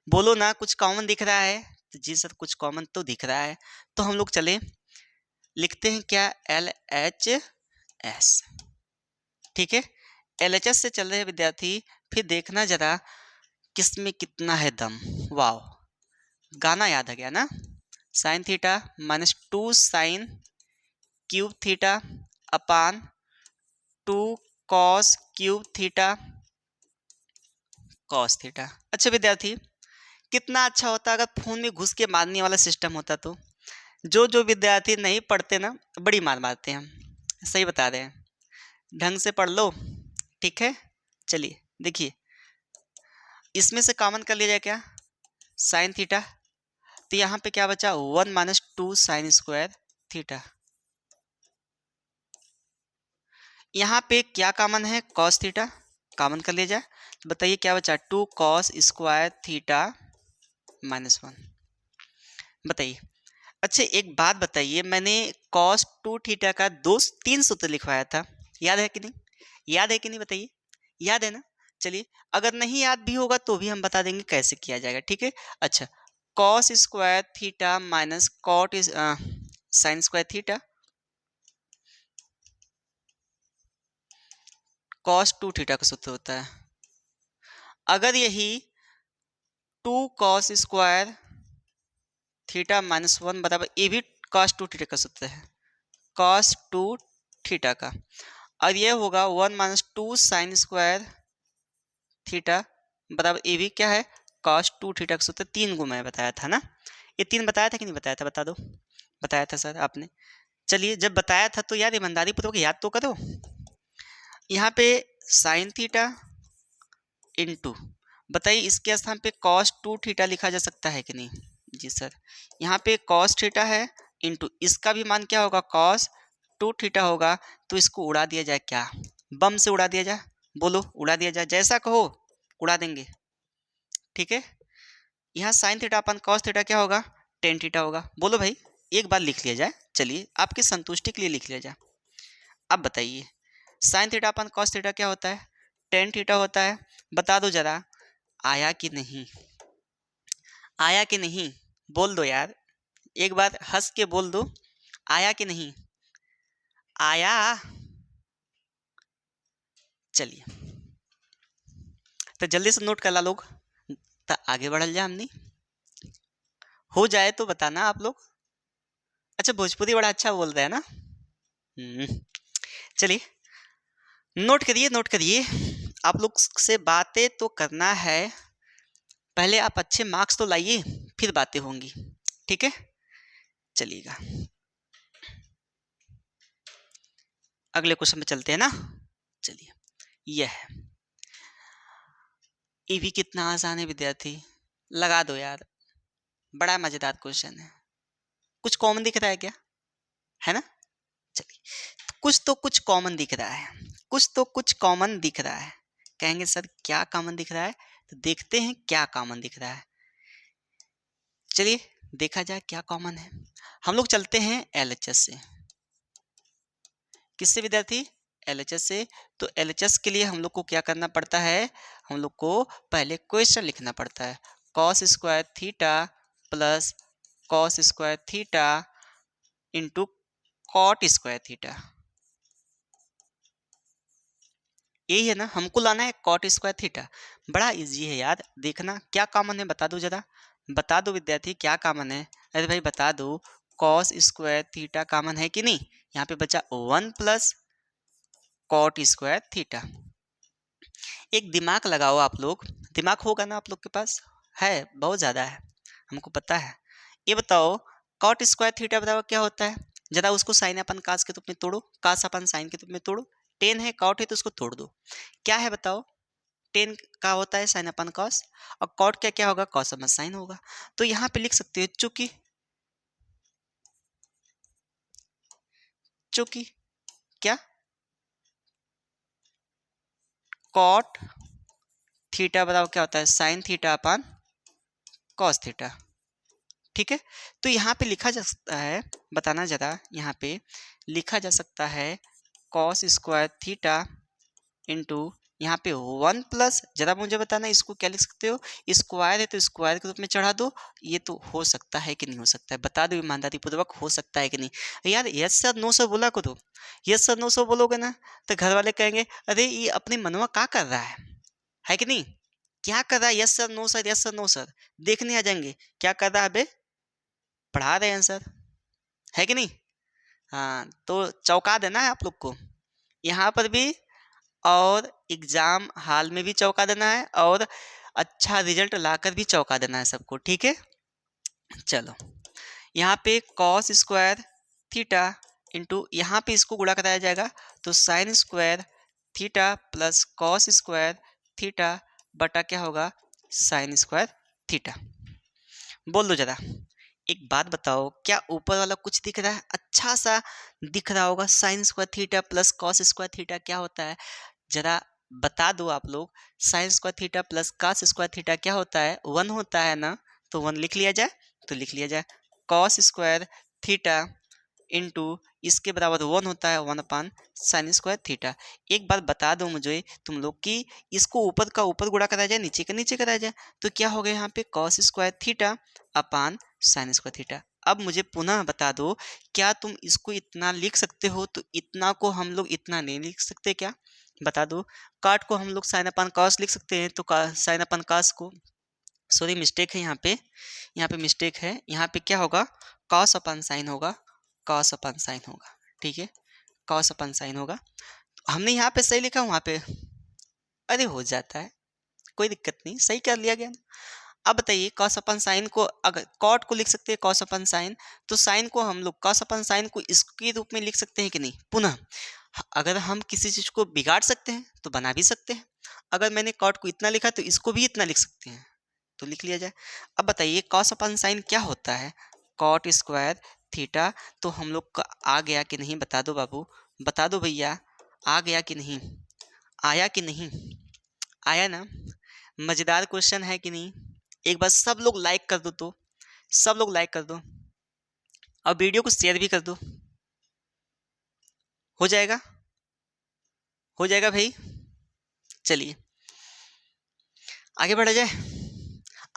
Speaker 1: बोलो ना, कुछ कॉमन दिख रहा है? तो जी सर, कुछ कॉमन तो दिख रहा है। तो हम लोग चले लिखते हैं क्या, LHS। ठीक है, LHS से चल रहे हैं विद्यार्थी। फिर देखना जरा किसमें कितना है दम। वाह, गाना याद आ गया ना, sign theta minus 2 sine cube theta upon 2 cos cube theta cos theta. अच्छा विद्यार्थी, कितना अच्छा होता अगर फोन में घुस के मारने वाला सिस्टम होता तो। जो विद्यार्थी नहीं पढ़ते ना, बड़ी मार मारते हैं हम, सही बता रहे हैं। ढंग से पढ़ लो, ठीक है। चलिए देखिए, इसमें से कॉमन कर लिया जाए क्या, साइन थीटा। तो यहाँ पे क्या बचा, 1 माइनस 2 साइन स्क्वायर थीटा। यहाँ पे क्या कॉमन है, कॉस थीटा, कॉमन कर लिया जाए। तो बताइए क्या बचा, 2 कॉस स्क्वायर थीटा माइनस 1। बताइए। अच्छा एक बात बताइए, मैंने कॉस 2 थीटा का 3 सूत्र लिखवाया था, याद है कि नहीं? याद है कि नहीं बताइए, याद है ना? चलिए, अगर नहीं याद भी होगा तो भी हम बता देंगे कैसे किया जाएगा, ठीक है। अच्छा, cos square theta minus cot sine square theta, cos 2 theta का सूत्र होता है। अगर यही 2 कॉस स्क्वायर थीटा माइनस 1 बराबर, ये भी कॉस 2 थीटा का सूत्र है, कॉस 2 थीटा का। और ये होगा 1 माइनस 2 साइन स्क्वायर थीटा बराबर, ये भी क्या है, कॉस 2 थीटा का सूत्र। 3 को मैं बताया था ना, ये 3 बताया था कि नहीं बताया था, बता दो। बताया था सर आपने। चलिए, जब बताया था तो यार ईमानदारी पूर्वक याद तो करो। यहाँ पे साइन थीटा इंटू, बताइए इसके स्थान पे कॉस 2 थीटा लिखा जा सकता है कि नहीं? जी सर। यहाँ पे कॉस थीटा है इंटू इसका भी मान क्या होगा, कॉस 2 थीटा होगा। तो इसको उड़ा दिया जाए क्या, बम से उड़ा दिया जाए? बोलो, उड़ा दिया जाए, जैसा कहो उड़ा देंगे, ठीक है। यहाँ साइन थीटा अपन कॉस थीटा क्या होगा, टेन थीटा होगा। बोलो भाई, एक बार लिख लिया जाए, चलिए आपकी संतुष्टि के लिए लिख लिया जाए। अब बताइए, साइन थीटा अपन कॉस थीटा क्या होता है, टेन थीटा होता है। बता दो जरा, आया कि नहीं, आया कि नहीं? बोल दो यार, एक बार हंस के बोल दो, आया कि नहीं? आया। चलिए, तो जल्दी से नोट कर ला लोग, तो आगे बढ़ल जाए हमने। हो जाए तो बताना आप लोग। अच्छा, भोजपुरी बड़ा अच्छा बोल रहे हैं ना। चलिए, नोट करिए, नोट करिए। आप लोग से बातें तो करना है, पहले आप अच्छे मार्क्स तो लाइए, फिर बातें होंगी, ठीक है। चलिएगा, अगले क्वेश्चन में चलते हैं ना। चलिए, यह है, ये भी कितना आसान है विद्यार्थी, लगा दो यार, बड़ा मजेदार क्वेश्चन है। कुछ कॉमन दिख रहा है क्या, है ना? चलिए, कुछ कॉमन दिख रहा है, कुछ कॉमन दिख रहा है। कहेंगे सर क्या कॉमन दिख रहा है, तो देखते हैं क्या कॉमन दिख रहा है। चलिए देखा जाए क्या कॉमन है। हम लोग चलते हैं LHS से। किससे विद्यार्थी, LHS से। तो LHS के लिए हम लोग को क्या करना पड़ता है, हम लोग को पहले क्वेश्चन लिखना पड़ता है, cos square theta plus cos square theta into cot square theta. यही है ना, हमको लाना है कॉट स्क्वायर थीटा। बड़ा इजी है यार, देखना क्या कॉमन है बता दो जरा, बता दो विद्यार्थी क्या कॉमन है। अरे भाई बता दो, कॉस स्क्वायर थीटा कॉमन है कि नहीं। यहाँ पे बचा 1 प्लस कॉट स्क्वायर थीटा। एक दिमाग लगाओ आप लोग, दिमाग होगा ना आप लोग के पास, है बहुत ज़्यादा है, हमको पता है। ये बताओ कॉट स्क्वायर थीटा बराबर क्या होता है, जरा उसको साइन अपन कास के रूप में तोड़ो, कास अपन साइन के रूप में तोड़ो। टेन है, कॉट है, तो उसको तोड़ दो। क्या है बताओ, टेन का होता है साइन अपन कॉस, और कॉट क्या क्या होगा, कॉस अपन साइन होगा। तो यहाँ पे लिख सकते हो चूंकि, चूंकि क्या, कॉट थीटा बराबर क्या होता है, साइन थीटा अपन कॉस थीटा। ठीक है, तो यहाँ पे लिखा जा सकता है, बताना जरा, यहाँ पे लिखा जा सकता है कॉस स्क्वायर थीटा इंटू यहाँ पे 1 प्लस, जरा मुझे बताना इसको क्या लिख सकते हो, स्क्वायर है तो स्क्वायर के रूप में चढ़ा दो। ये तो हो सकता है कि नहीं हो सकता है, बता दो ईमानदारी पूर्वक, हो सकता है कि नहीं। यार यस सर नो सर बोला करो, यस सर नो सर बोलोगे ना तो घर वाले कहेंगे अरे ये अपने मनवा क्या कर रहा है कि नहीं, क्या कर रहा है, yes sir no sir, yes sir no sir, देखने आ जाएंगे क्या कर रहा है, अबे पढ़ा रहे हैं सर, है कि नहीं। हाँ तो चौंका देना है आप लोग को यहाँ पर भी, और एग्जाम हाल में भी चौंका देना है, और अच्छा रिजल्ट लाकर भी चौंका देना है सबको, ठीक है। चलो यहाँ पे कॉस स्क्वायर थीटा इंटू यहाँ पे इसको गुणा कराया जाएगा, तो sine square theta plus cos square theta बटा क्या होगा, साइन स्क्वायर थीटा। बोल दो जरा, एक बात बताओ, क्या ऊपर वाला कुछ दिख रहा है, अच्छा सा दिख रहा होगा, sine square theta plus cos square theta क्या होता है, जरा बता दो आप लोग। Sign square theta plus cos square theta क्या होता है, 1 होता है ना, तो 1 लिख लिया जाए, तो लिख लिया जाए कॉस स्क्वायर थीटा इंटू इसके बराबर 1 होता है 1 अपान साइन स्क्वायर थीटा। एक बात बता दो मुझे तुम लोग कि इसको ऊपर का ऊपर गुणा कराया जाए, नीचे का नीचे कराया जाए, तो क्या हो गया यहाँ पे cos square theta upon sign square theta. अब मुझे पुनः बता दो, क्या तुम इसको इतना लिख सकते हो, तो इतना को हम लोग इतना नहीं लिख सकते क्या, बता दो। कॉट को हम लोग साइन अपान कॉस लिख सकते हैं, तो साइन अपान कॉस को, सॉरी मिस्टेक है यहाँ पे मिस्टेक है, यहाँ पे क्या होगा, कॉस अपान साइन होगा, कॉस अपान साइन होगा, ठीक है, कॉस अपान साइन होगा। हमने यहाँ पे सही लिखा, वहाँ पे अरे हो जाता है, कोई दिक्कत नहीं, सही कर लिया गया ना। अब बताइए कॉस अपन साइन को, अगर कॉट को लिख सकते हैं कॉस अपन साइन, तो साइन को हम लोग कॉस अपन साइन को इसके रूप में लिख सकते हैं कि नहीं। पुनः अगर हम किसी चीज़ को बिगाड़ सकते हैं तो बना भी सकते हैं, अगर मैंने कॉट को इतना लिखा तो इसको भी इतना लिख सकते हैं, तो लिख लिया जाए। अब बताइए कॉस अपन साइन क्या होता है, कॉट स्क्वायर थीटा, तो हम लोग का आ गया कि नहीं, बता दो बाबू, बता दो भैया, आ गया कि नहीं, आया कि नहीं, आया ना। मज़ेदार क्वेश्चन है कि नहीं, एक बार सब लोग लाइक कर दो, तो सब लोग लाइक कर दो और वीडियो को शेयर भी कर दो, हो जाएगा, हो जाएगा भाई। चलिए आगे बढ़ा जाए,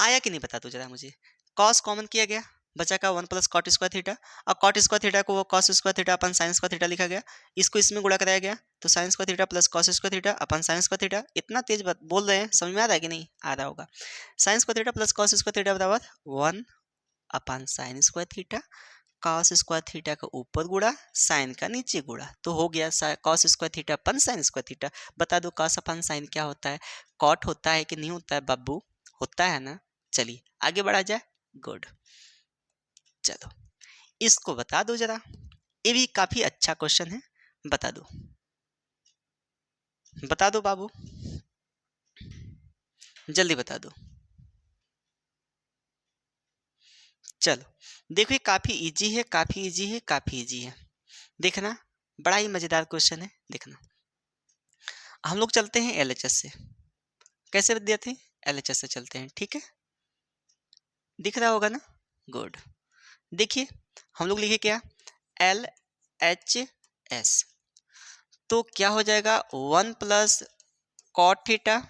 Speaker 1: आया कि नहीं बता दो जरा मुझे। कॉस कॉमन किया गया, बचा का 1 प्लस कॉट स्क्वायर थीटा, और कॉट स्क्वायर थीटा को वो cos square theta upon sine square theta लिखा गया, इसको इसमें गुणा कराया गया, तो sine square theta plus cos square theta upon sine square theta. इतना तेज बोल रहे हैं, समझ में आ रहा है कि नहीं आ रहा होगा। Sine square theta plus cos square theta बराबर 1 upon sine square theta, cos square theta का ऊपर गुणा साइन का नीचे गुणा, तो हो गया cos square theta upon sine square theta. बता दो कॉस अपन साइन क्या होता है, कॉट होता है कि नहीं होता है बाबू, होता है ना। चलिए आगे बढ़ा जाए, गुड। चलो इसको बता दो जरा, ये भी काफी अच्छा क्वेश्चन है, बता दो, बता दो बाबू, जल्दी बता दो। चलो देखो ये काफी इजी है, काफी इजी है, काफी इजी है, देखना बड़ा ही मजेदार क्वेश्चन है, देखना। हम लोग चलते हैं एलएचएस से, कैसे विद्यार्थी, एलएचएस से चलते हैं, ठीक है, दिख रहा होगा ना, गुड। देखिए हम लोग लिखे क्या, एल एच एस, तो क्या हो जाएगा 1 plus cot theta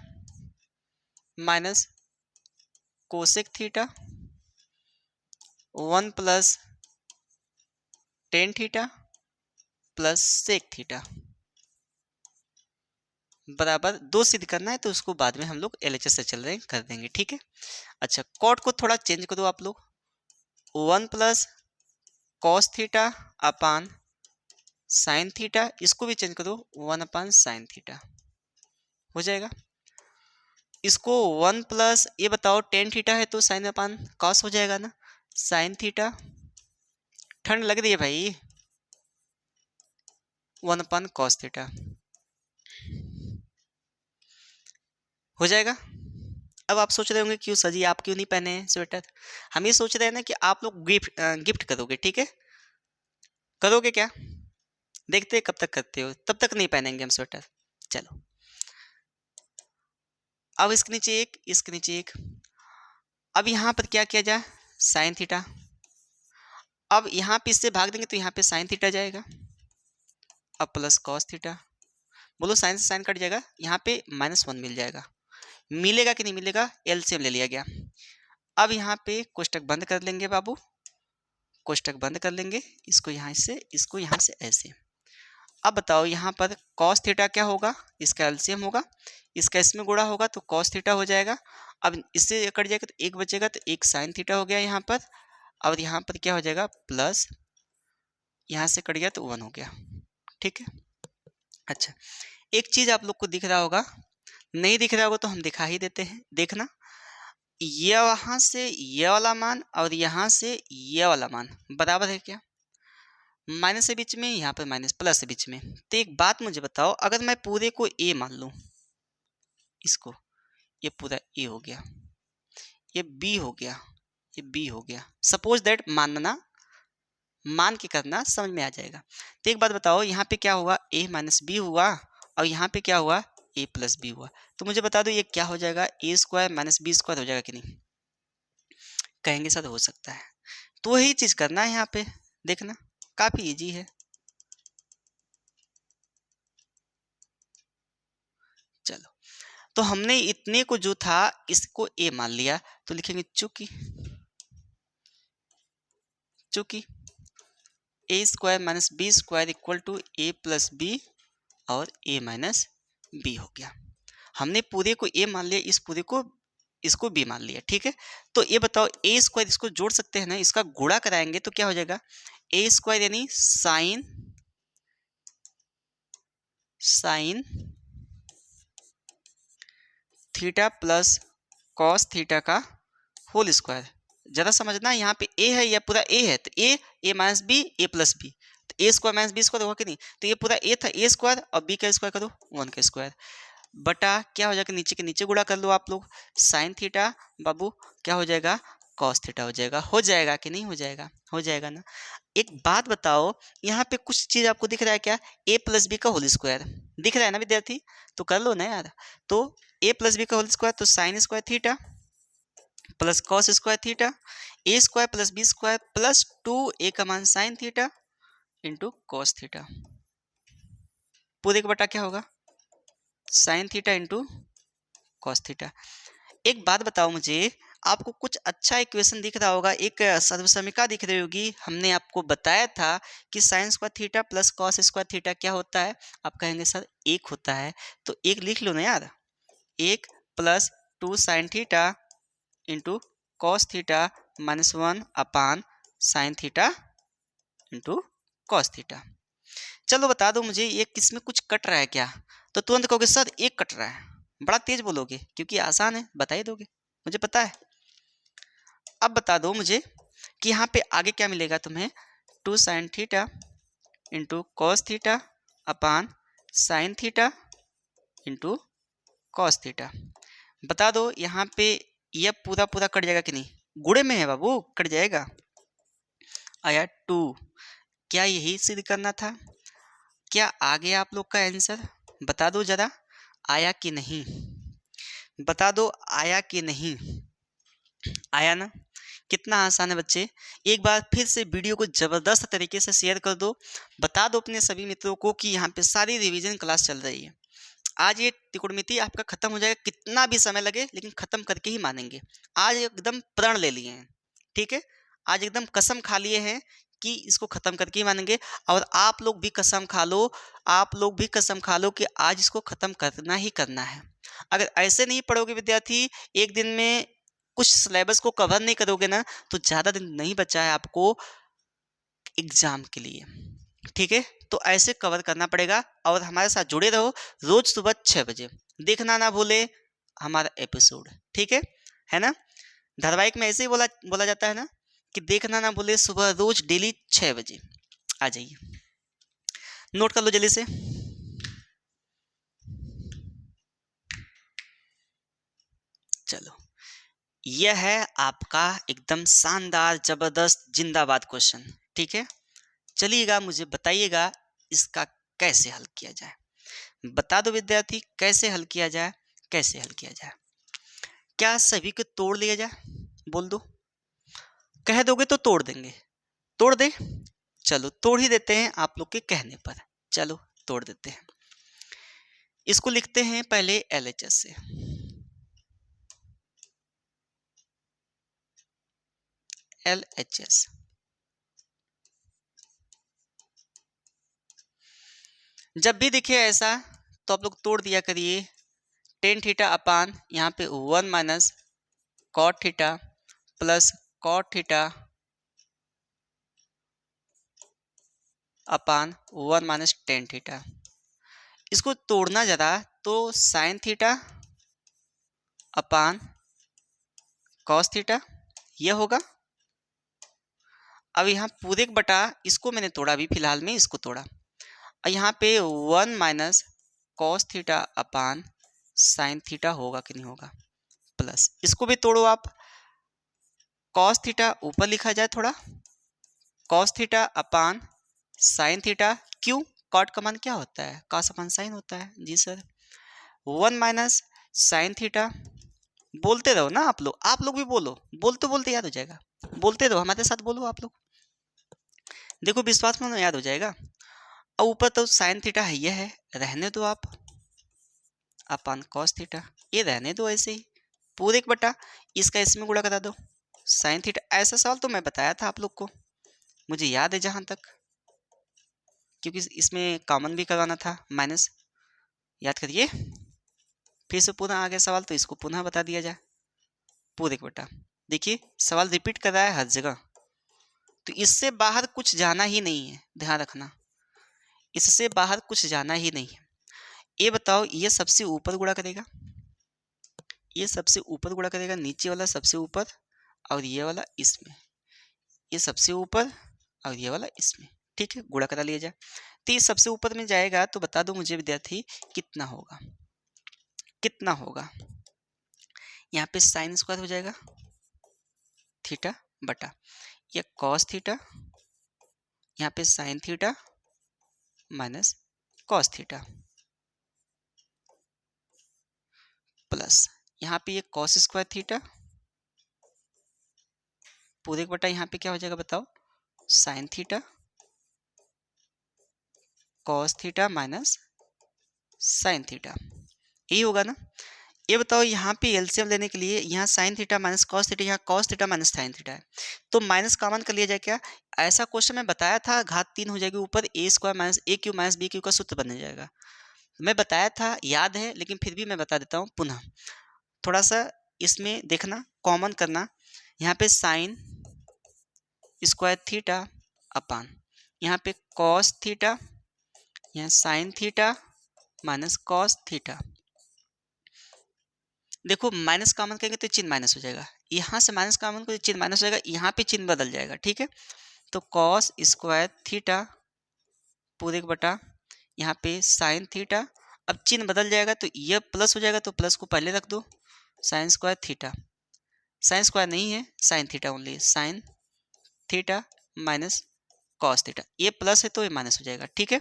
Speaker 1: minus cosec theta, 1 plus tan theta plus sec theta, बराबर 2 सिद्ध करना है तो उसको बाद में हम लोग एलएचएस से चल रहे हैं कर देंगे, ठीक है। अच्छा, कॉट को थोड़ा चेंज करो आप लोग, 1 प्लस कॉस थीटा अपान साइन थीटा, इसको भी चेंज करो 1 अपान साइन थीटा, हो जाएगा। इसको 1 प्लस ये बताओ टेन थीटा है तो साइन अपान कॉस हो जाएगा ना, साइन थीटा, ठंड लग रही है भाई, 1 अपान कॉस थीटा हो जाएगा। अब आप सोच रहे होंगे क्यों सर जी आप क्यों नहीं पहने हैं स्वेटर, हम ये सोच रहे हैं ना कि आप लोग गिफ्ट करोगे, ठीक है, करोगे क्या, देखते हैं कब तक करते हो, तब तक नहीं पहनेंगे हम स्वेटर। चलो, अब इसके नीचे एक, इसके नीचे एक, अब यहाँ पर क्या किया जाए, साइन थीटा, अब यहाँ पे इससे भाग देंगे तो यहाँ पे साइन थीटा जाएगा, अब प्लस कॉस थीटा, बोलो साइन से साइन कट जाएगा, यहाँ पे -1 मिल जाएगा, मिलेगा कि नहीं मिलेगा, एलसीएम ले लिया गया। अब यहाँ पे कोष्टक बंद कर लेंगे बाबू, कोष्टक बंद कर लेंगे, इसको यहाँ से, इसको यहाँ से ऐसे। अब बताओ यहाँ पर कॉस थीटा क्या होगा, इसका एलसीएम होगा, इसका इसमें गुणा होगा तो कॉस थीटा हो जाएगा। अब इससे कट जाएगा तो एक बचेगा, तो एक साइन थीटा हो गया यहाँ पर, और यहाँ पर क्या हो जाएगा प्लस, यहाँ से कट गया तो 1 हो गया, ठीक है। अच्छा, एक चीज आप लोग को दिख रहा होगा, नहीं दिख रहा होगा तो हम दिखा ही देते हैं, देखना, ये वहां से ये वाला मान और यहाँ से ये वाला मान बराबर है क्या, माइनस के बीच में, यहाँ पर माइनस प्लस के बीच में। तो एक बात मुझे बताओ, अगर मैं पूरे को ए मान लूं, इसको, ये पूरा ए हो गया, ये बी हो गया, ये बी हो गया, सपोज दैट, मानना, मान के करना, समझ में आ जाएगा। तो एक बात बताओ, यहाँ पे क्या हुआ, ए माइनस बी हुआ, और यहाँ पे क्या हुआ, ए प्लस बी हुआ, तो मुझे बता दो ये क्या हो जाएगा, A square minus B square हो जाएगा कि नहीं, कहेंगे सर हो सकता है, तो वही चीज करना है यहाँ पे, देखना काफी इजी है। चलो, तो हमने इतने को जो था इसको ए मान लिया, तो लिखेंगे चूंकि, चूंकि a square minus B square equal to a plus b और ए माइनस बी हो गया। हमने पूरे को ए मान लिया, इस पूरे को, इसको बी मान लिया, ठीक है। तो ये बताओ ए स्क्वायर, इसको जोड़ सकते हैं ना, इसका गुणा कराएंगे तो क्या हो जाएगा, ए स्क्वायर यानी sine, sine theta plus cos theta का होल स्क्वायर। जरा समझना, यहाँ पे ए है, यह पूरा ए है, तो ए माइनस बी, ए प्लस बी, तो A square minus B square होगा कि नहीं, तो ये पूरा ए था, ए स्क्वायर, और बी का स्क्वायर करो 1 का स्क्वायर, बटा क्या हो जाएगा, नीचे के नीचे गुणा कर लो आप लोग, साइन थीटा बाबू क्या हो जाएगा, कॉस थीटा हो जाएगा कि नहीं हो जाएगा, हो जाएगा ना। एक बात बताओ, यहाँ पे कुछ चीज आपको दिख रहा है क्या, ए प्लस बी का होल स्क्वायर दिख रहा है ना विद्यार्थी, तो कर लो ना यार, तो ए प्लस बी का होल स्क्वायर, तो sine square theta plus cos square theta, a square plus b square plus 2 a का मान sine theta into cos theta, पूरे का बटा क्या होगा, sine theta into cos theta. एक बात बताओ मुझे, आपको कुछ अच्छा इक्वेशन दिख रहा होगा, एक सर्वसमीका दिख रही होगी, हमने आपको बताया था कि sign square theta plus cos square theta क्या होता है, आप कहेंगे सर एक होता है, तो एक लिख लो ना यार, एक plus 2 sign theta into cos theta minus 1 upon sine theta into cos theta. चलो बता दो मुझे, ये किसमें कुछ कट रहा है क्या, तो तुरंत कहोगे सर एक कट रहा है, बड़ा तेज बोलोगे क्योंकि आसान है, बता ही दोगे, मुझे पता है। अब बता दो मुझे कि यहाँ पे आगे क्या मिलेगा तुम्हें, 2 sign theta into cos theta अपान sine theta into cos theta, बता दो यहाँ पे यह पूरा पूरा कट जाएगा कि नहीं, गुणे में है बाबू, कट जाएगा, आया 2, क्या यही सिद्ध करना था, क्या आ गया आप लोग का आंसर, बता दो जरा, आया कि नहीं, बता दो आया कि नहीं, आया ना, कितना आसान है बच्चे। एक बार फिर से वीडियो को ज़बरदस्त तरीके से शेयर कर दो, बता दो अपने सभी मित्रों को कि यहाँ पे सारी रिवीजन क्लास चल रही है। आज ये त्रिकोणमिति आपका खत्म हो जाएगा, कितना भी समय लगे लेकिन खत्म करके ही मानेंगे। आज एकदम प्रण ले लिए हैं, ठीक है, आज एकदम कसम खा लिए हैं कि इसको खत्म करके ही मानेंगे। और आप लोग भी कसम खा लो, आप लोग भी कसम खा लो कि आज इसको खत्म करना ही करना है। अगर ऐसे नहीं पढ़ोगे विद्यार्थी, एक दिन में कुछ सिलेबस को कवर नहीं करोगे ना, तो ज़्यादा दिन नहीं बचा है आपको एग्जाम के लिए, ठीक है। तो ऐसे कवर करना पड़ेगा और हमारे साथ जुड़े रहो रोज सुबह 6 बजे। देखना ना भूले हमारा एपिसोड, ठीक है ना। धारावाहिक में ऐसे ही बोला बोला जाता है ना कि देखना ना भूले सुबह रोज डेली 6 बजे। आ जाइए, नोट कर लो जल्दी से। चलो, यह है आपका एकदम शानदार जबरदस्त जिंदाबाद क्वेश्चन, ठीक है। चलिएगा, मुझे बताइएगा इसका कैसे हल किया जाए। बता दो विद्यार्थी, कैसे हल किया जाए, कैसे हल किया जाए। क्या सभी को तोड़ लिया जाए? बोल दो। कह दोगे तो तोड़ देंगे, तोड़ दे। चलो तोड़ ही देते हैं आप लोग के कहने पर। चलो तोड़ देते हैं। इसको लिखते हैं पहले LHS से। LHS जब भी दिखे ऐसा तो आप लोग तोड़ दिया करिए। टेन थीटा अपान यहाँ पे 1 minus cot theta plus cot theta upon 1 minus tan theta. इसको तोड़ना ज़रा तो sine theta upon cos theta यह होगा। अब यहाँ पूरे बटा इसको मैंने तोड़ा, अभी फिलहाल में इसको तोड़ा, और यहाँ पे 1 माइनस कॉस थीटा अपान साइन थीटा होगा कि नहीं होगा, प्लस इसको भी तोड़ो आप। कॉस थीटा ऊपर लिखा जाए थोड़ा, कॉस थीटा अपान साइन थीटा। क्यों? कॉट का मान क्या होता है? कॉस अपान साइन होता है। जी सर। 1 minus sine theta. बोलते रहो ना आप लोग भी बोलो, बोलते बोलते याद हो जाएगा। बोलते रहो, हमारे साथ बोलो आप लोग। देखो विश्वास मानो याद हो जाएगा। और ऊपर तो साइन थीटा है, यह है, रहने दो आप। अपान कॉस थीटा, ये रहने दो ऐसे ही। पूरे एक बटा इसका इसमें गुणा करा दो, साइन थीटा। ऐसा सवाल तो मैं बताया था आप लोग को, मुझे याद है जहां तक, क्योंकि इसमें कॉमन भी करवाना था माइनस। याद करिए, फिर से पुनः आ गया सवाल तो इसको पुनः बता दिया जाए। पूरे एक बटा, देखिए सवाल रिपीट कर रहा है हर जगह, तो इससे बाहर कुछ जाना ही नहीं है, ध्यान रखना। इससे बाहर कुछ जाना ही नहीं है। ये बताओ, ये सबसे ऊपर गुणा करेगा, ये सबसे ऊपर गुणा करेगा, नीचे वाला सबसे ऊपर, और ये वाला इसमें, ये सबसे ऊपर और ये वाला इसमें, ठीक है। गुणा करा लिया जाए तो ये सबसे ऊपर में जाएगा, तो बता दो मुझे विद्यार्थी कितना होगा, कितना होगा। यहाँ पे साइन स्क्वायर हो जाएगा थीटा बटा ये कॉस थीटा, यहाँ पे sine theta minus cos theta, plus यहाँ पे ये कॉस स्क्वायर थीटा पूरे बटा यहाँ पे क्या हो जाएगा बताओ, sine theta cos theta minus sine theta, यही होगा ना। ये बताओ, यहाँ पे एलसीएम लेने के लिए यहाँ sine theta minus cos theta, यहाँ cos theta minus sine theta है, तो माइनस कॉमन कर लिया जाए क्या। ऐसा क्वेश्चन मैं बताया था, घात 3 हो जाएगी ऊपर, ए स्क्वायर माइनस ए क्यू माइनस बी क्यू का सूत्र बन जाएगा। मैं बताया था, याद है, लेकिन फिर भी मैं बता देता हूँ पुनः। थोड़ा सा इसमें देखना, कॉमन करना। यहाँ पे साइन स्क्वायर थीटा अपान यहाँ पे कॉस थीटा, यहाँ sine theta minus cos theta. देखो माइनस कॉमन करेंगे तो चिन्ह माइनस हो जाएगा, यहाँ से माइनस कॉमन को चिन्ह माइनस हो जाएगा, यहाँ पे चिन्ह बदल जाएगा, ठीक है। तो कॉस स्क्वायर थीटा पूरे बटा यहाँ पे साइन थीटा, अब चिन्ह बदल जाएगा तो यह प्लस हो जाएगा, तो प्लस को पहले रख दो, sign square theta, sine square नहीं है sine theta only, sign theta minus cos theta, ये प्लस है तो ये माइनस हो जाएगा, ठीक है।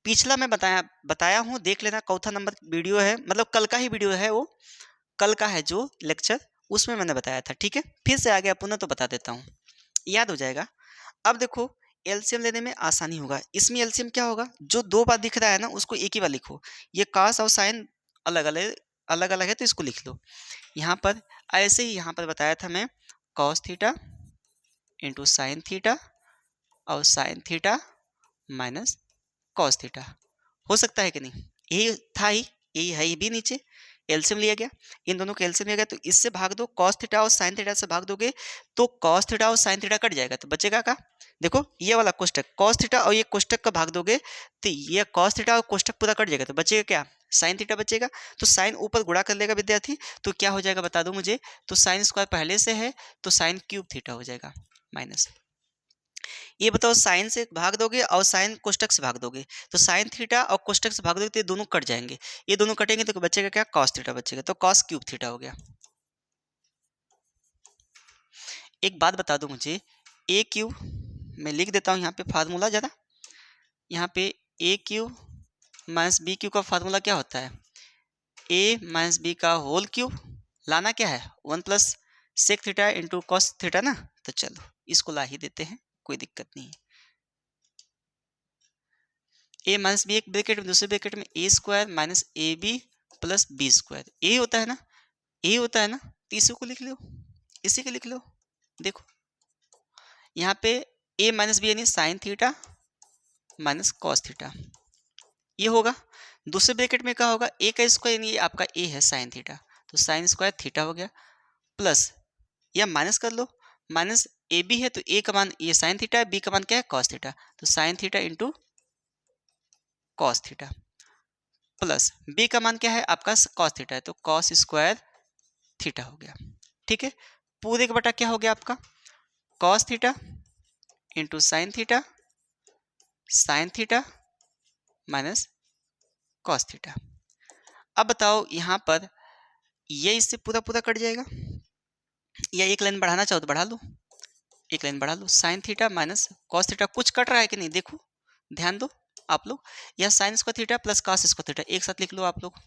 Speaker 1: पिछला मैं बताया हूँ, देख लेना, चौथा नंबर वीडियो है, मतलब कल का ही वीडियो है, वो कल का है जो लेक्चर, उसमें मैंने बताया था, ठीक है। फिर से आ गया पुनः तो बता देता हूँ, याद हो जाएगा। अब देखो एलसीएम लेने में आसानी होगा। इसमें एलसीएम क्या होगा, जो दो बार दिख रहा है ना उसको एक ही बार लिखो। ये कॉस और साइन अलग अलग है तो इसको लिख लो। यहाँ पर ऐसे ही यहाँ पर बताया था मैं, cos theta into sine theta और sine theta minus cos theta. हो सकता है कि नहीं? यही था ही, यही है, ये भी नीचे एलसीएम लिया गया, इन दोनों का एलसीएम लिया गया, तो इससे भाग दो, कॉस थीटा और साइन थीटा से भाग दोगे तो कॉस थीटा और साइन थीटा कट जाएगा, तो बचेगा क्या? देखो ये वाला कोष्टक कॉस थीटा और ये कोष्टक का भाग दोगे तो ये कॉस थीटा और कोष्टक पूरा कट जाएगा, तो बचेगा क्या? साइन थीटा बचेगा। तो साइन ऊपर गुणा कर लेगा विद्यार्थी, तो क्या हो जाएगा बता दो मुझे? तो साइन स्क्वायर पहले से है तो साइन क्यूब थीटा हो जाएगा माइनस। ये बताओ साइन से भाग दोगे और साइन कोष्टक से भाग दोगे, तो साइन थीटा और कोष्टक से भाग दोगे तो ये दोनों कट जाएंगे, ये दोनों कटेंगे तो बचेगा क्या? कॉस थीटा बचेगा, तो कॉस क्यूब थीटा हो गया। एक बात बता दो मुझे, ए क्यूब, मैं लिख देता हूँ यहाँ पे फार्मूला ज़रा, यहाँ पे A cube minus B cube का फार्मूला क्या होता है? ए माइनस बी का होल क्यूब, लाना क्या है? 1 plus sec theta into cos theta ना, तो चलो इसको ला ही देते हैं, कोई दिक्कत नहीं है। ए माइनस बी एक ब्रैकेट में, दूसरे ब्रैकेट में a square minus a b plus b square, यही होता है ना, यही होता है ना, तो इसी को लिख लो, इसी को लिख लो। देखो यहाँ पे ए माइनस बी यानी sign theta minus cos theta, ये होगा। दूसरे ब्रैकेट में क्या होगा? ए का स्क्वायर यानी ये आपका ए है साइन थीटा, तो साइन स्क्वायर थीटा हो गया, प्लस या माइनस कर लो, माइनस ए बी है तो ए का मान ये साइन थीटा है, बी का मान क्या है? कॉस थीटा, तो sine theta into cos theta, plus B का मान क्या है आपका? कॉस थीटा है, तो कॉस स्क्वायर थीटा हो गया। ठीक है, पूरे का बटा क्या हो गया आपका? Cos theta into sine theta minus cos theta. अब बताओ यहाँ पर ये इससे पूरा पूरा कट जाएगा, या एक लाइन बढ़ाना चाहो तो बढ़ा लो, एक लाइन बढ़ा लो, sine theta minus cos theta, कुछ कट रहा है कि नहीं? देखो ध्यान दो आप लोग, या sine square theta plus cos square theta एक साथ लिख लो आप लोग,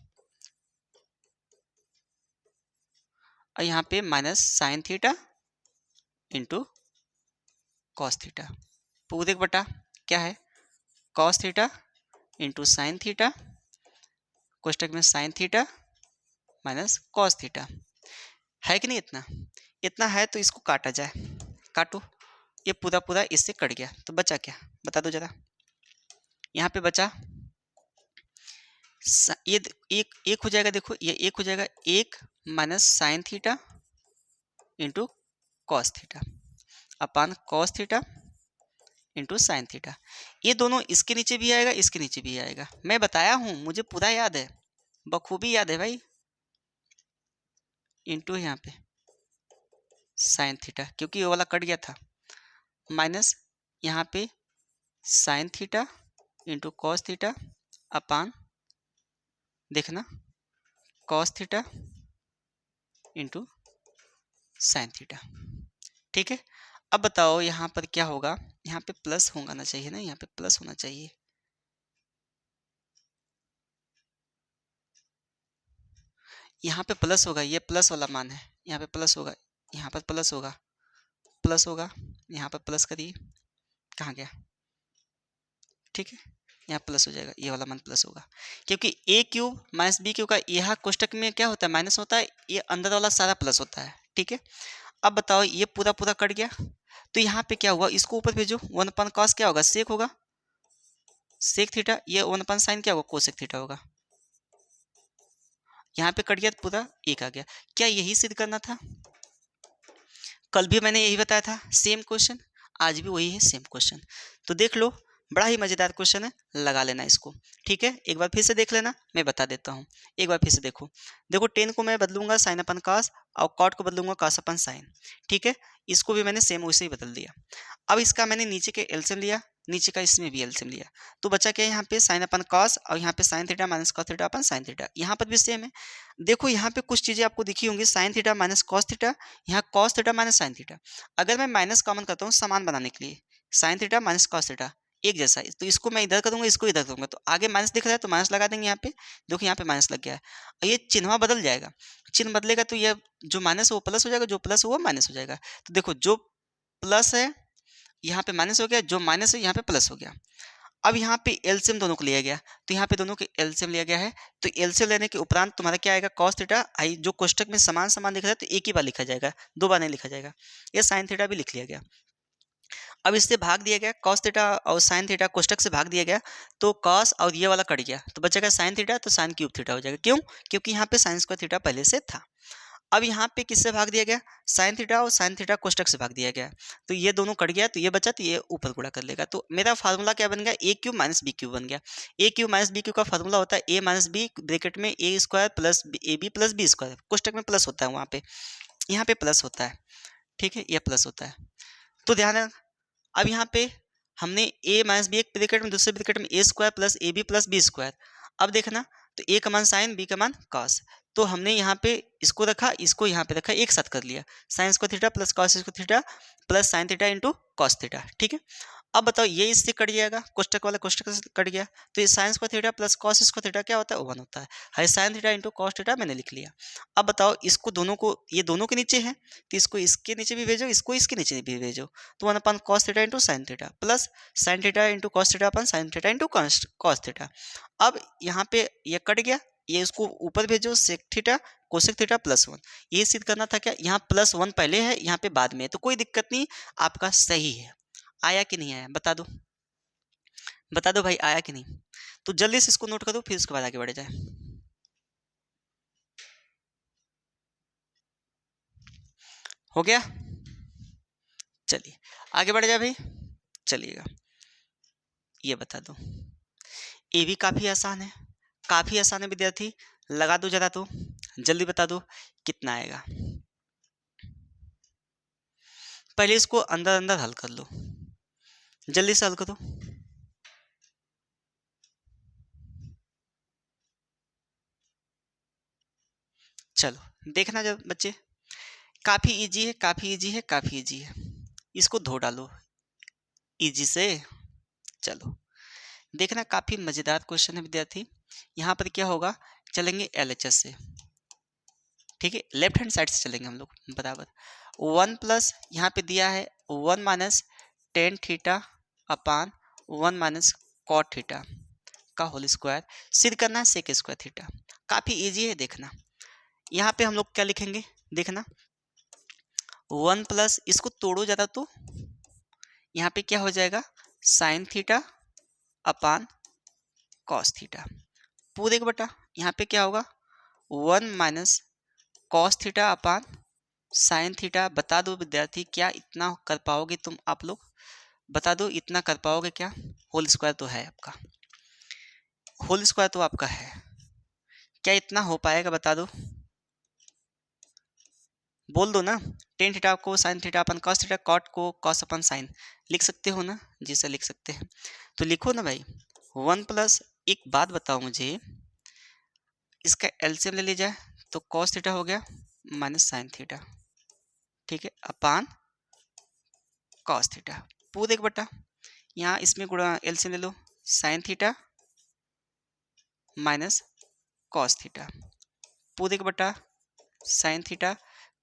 Speaker 1: और यहाँ पे minus sine theta into cos theta, पूरे बटा क्या है? Cos theta into sine theta, कोष्टक में sine theta minus cos theta, है कि नहीं? इतना इतना है तो इसको काटा जाए, काटो, ये पूरा पूरा इससे कट गया, तो बचा क्या बता दो जरा? यहाँ पे बचा ये एक एक हो जाएगा, देखो ये एक हो जाएगा, एक minus sine theta into cos theta upon cos theta into sine theta, ये दोनों इसके नीचे भी आएगा, इसके नीचे भी आएगा, मैं बताया हूँ, मुझे पूरा याद है, बखूबी याद है भाई, इंटू यहाँ पे साइन थीटा क्योंकि ये वाला कट गया था, माइनस यहाँ पे sine theta into cos theta upon देखना cos theta into sine theta. ठीक है, अब बताओ यहाँ पर क्या होगा? यहाँ पे प्लस होना चाहिए ना, यहाँ पे प्लस होना चाहिए, यहाँ पे प्लस होगा, ये प्लस वाला मान है, यहाँ पे प्लस होगा, यहाँ पर प्लस होगा, प्लस होगा, यहाँ पर प्लस करिए, कहाँ गया? ठीक है, यहाँ प्लस हो जाएगा, ये वाला मान प्लस होगा, क्योंकि ए क्यूब माइनस बी क्यूब का यह कोष्टक में क्या होता है? माइनस होता है, ये अंदर वाला सारा प्लस होता है। ठीक है, अब बताओ ये पूरा पूरा कट गया, तो यहाँ पे क्या हुआ? इसको ऊपर भेजो, 1 कॉस क्या होगा? सेक होगा, सेक थीटा, ये 1 साइन क्या होगा? कोसेक थीटा होगा, यहाँ पे कट गया तो पूरा एक आ गया। क्या यही सिद्ध करना था? कल भी मैंने यही बताया था, सेम क्वेश्चन, आज भी वही है सेम क्वेश्चन, तो देख लो, बड़ा ही मज़ेदार क्वेश्चन है, लगा लेना इसको। ठीक है, एक बार फिर से देख लेना, मैं बता देता हूँ, एक बार फिर से देखो, देखो 10 को मैं बदलूंगा साइन अपन कॉस और कॉट को बदलूंगा कॉस अपन साइन। ठीक है, इसको भी मैंने सेम वैसे ही बदल दिया। अब इसका मैंने नीचे के एलसीएम लिया, नीचे का इसमें भी एलसीएम लिया, तो बचा क्या? यहाँ पे साइन अपन कॉस और यहाँ पे sine theta minus cos theta upon sine theta, यहाँ पर भी सेम है। देखो यहाँ पे कुछ चीज़ें आपको दिखी होंगी, sine theta minus cos theta, यहाँ cos theta minus sine theta, अगर मैं माइनस कॉमन करता हूँ समान बनाने के लिए, sign theta minus cos theta एक जैसा है, तो इसको मैं इधर करूँगा, इसको इधर करूँगा, तो आगे माइनस दिख रहा है तो माइनस लगा देंगे यहाँ पे, देखो यहाँ पे माइनस लग गया है, और ये चिन्ह बदल जाएगा, चिन्ह बदलेगा तो ये जो माइनस है वो प्लस हो जाएगा, जो प्लस है वो माइनस हो जाएगा, तो देखो जो प्लस है यहाँ पे माइनस हो गया, जो माइनस है यहाँ पे प्लस हो गया। अब यहाँ पे एलसीएम दोनों को लिया गया, तो यहाँ पे दोनों के एलसीएम लिया गया है, तो एलसीएम लेने के उपरांत तुम्हारा क्या आएगा? कॉस थीटा, आई जो कोष्टक में समान समान दिख रहा है तो एक ही बार लिखा जाएगा, दो बार नहीं लिखा जाएगा, ये साइन थीटा भी लिख लिया गया। अब इससे भाग दिया गया कॉस थीटा और साइन थीटा, कोष्टक से भाग दिया गया तो कॉस और ये वाला कट गया तो बचेगा साइन थीटा, तो साइन क्यूब थीटा हो जाएगा। क्यों? क्योंकि यहाँ पे साइन स्क्वायर थीटा पहले से था। अब यहाँ पे किससे भाग दिया गया? साइन थीटा और साइन थीटा कोष्टक से भाग दिया गया, तो ये दोनों कट गया तो ये बचा, तो ये ऊपर गुणा कर लेगा। तो मेरा फार्मूला क्या बन गया? A cube minus B cube बन गया। A cube minus B cube का फार्मूला होता है ए माइनस बी ब्रैकेट में a square plus a b plus b square, कोष्टक में प्लस होता है वहाँ पे, यहाँ पे प्लस होता है, ठीक है, ये प्लस होता है। तो ध्यान रखना, अब यहाँ पे हमने ए माइनस बी एक ब्रैकेट में, दूसरे ब्रैकेट में a square plus a b plus b square. अब देखना, तो ए का मान साइन, बी का मान कॉस, तो हमने यहाँ पे इसको रखा, इसको यहाँ पे रखा, एक साथ कर लिया, sign square theta plus cos square theta plus sine theta into cos theta, ठीक है। अब बताओ ये इससे कट जाएगा, कोष्टक वाला कोष्टक से कट गया, तो ये sign square theta plus cos square theta क्या होता है? 1 होता है। High sign theta into cos theta मैंने लिख लिया। अब बताओ इसको दोनों को, ये दोनों के नीचे है तो इसको इसके नीचे भी भेजो, इसको इसके नीचे भी भेजो, तो 1 upon cos theta into sine theta plus sine theta into cos theta upon sine theta into cos theta. अब यहाँ पे ये कट गया, ये इसको ऊपर भेजो, sec theta cosec theta plus 1। ये सिद्ध करना था क्या? यहाँ प्लस 1 पहले है, यहाँ पे बाद में है, तो कोई दिक्कत नहीं, आपका सही है। आया कि नहीं आया बता दो, बता दो भाई, आया कि नहीं? तो जल्दी से इसको नोट करो, फिर उसके बाद आगे बढ़े जाए। हो गया? चलिए आगे बढ़ जाए भाई, चलिएगा। ये बता दो, ये भी काफ़ी आसान है, काफ़ी आसान है विद्यार्थी, लगा दो जरा, तो जल्दी बता दो कितना आएगा। पहले इसको अंदर अंदर हल कर लो, जल्दी से हल करो। चलो देखना जब बच्चे, काफ़ी इजी है, काफ़ी इजी है, काफ़ी इजी है, इसको धो डालो इजी से। चलो देखना, काफ़ी मज़ेदार क्वेश्चन है विद्यार्थी। यहाँ पर क्या होगा, चलेंगे LHS से, ठीक है, लेफ्ट हैंड साइड से चलेंगे हम लोग बराबर। 1 प्लस यहाँ पे दिया है 1 minus tan theta upon 1 minus cot theta का होल स्क्वायर, सिद्ध करना है सेक स्क्वायर थीटा। काफ़ी इजी है, देखना यहाँ पे हम लोग क्या लिखेंगे, देखना 1 प्लस, इसको तोड़ो ज़्यादा तो यहाँ पे क्या हो जाएगा, sign theta upon cos theta पूरे का बटा, यहाँ पे क्या होगा 1 माइनस कॉस थीटा अपान साइन थीटा। बता दो विद्यार्थी, क्या इतना कर पाओगे तुम? आप लोग बता दो, इतना कर पाओगे क्या? होल स्क्वायर तो है आपका, होल स्क्वायर तो आपका है, क्या इतना हो पाएगा? बता दो, बोल दो ना। टेन थीटा को साइन थीटा अपन कॉस थीटा, कॉट को कॉस अपन साइन, लिख सकते हो ना? जी सर लिख सकते हैं, तो लिखो ना भाई 1 प्लस, एक बात बताओ मुझे, इसका एलसीएम ले ली जाए तो कॉस थीटा हो गया माइनस साइन थीटा, ठीक है, अपान कॉस थीटा पूरे का बटा, यहाँ इसमें गुणा एलसीएम ले लो, sine theta minus cos theta पूरे का बटा साइन थीटा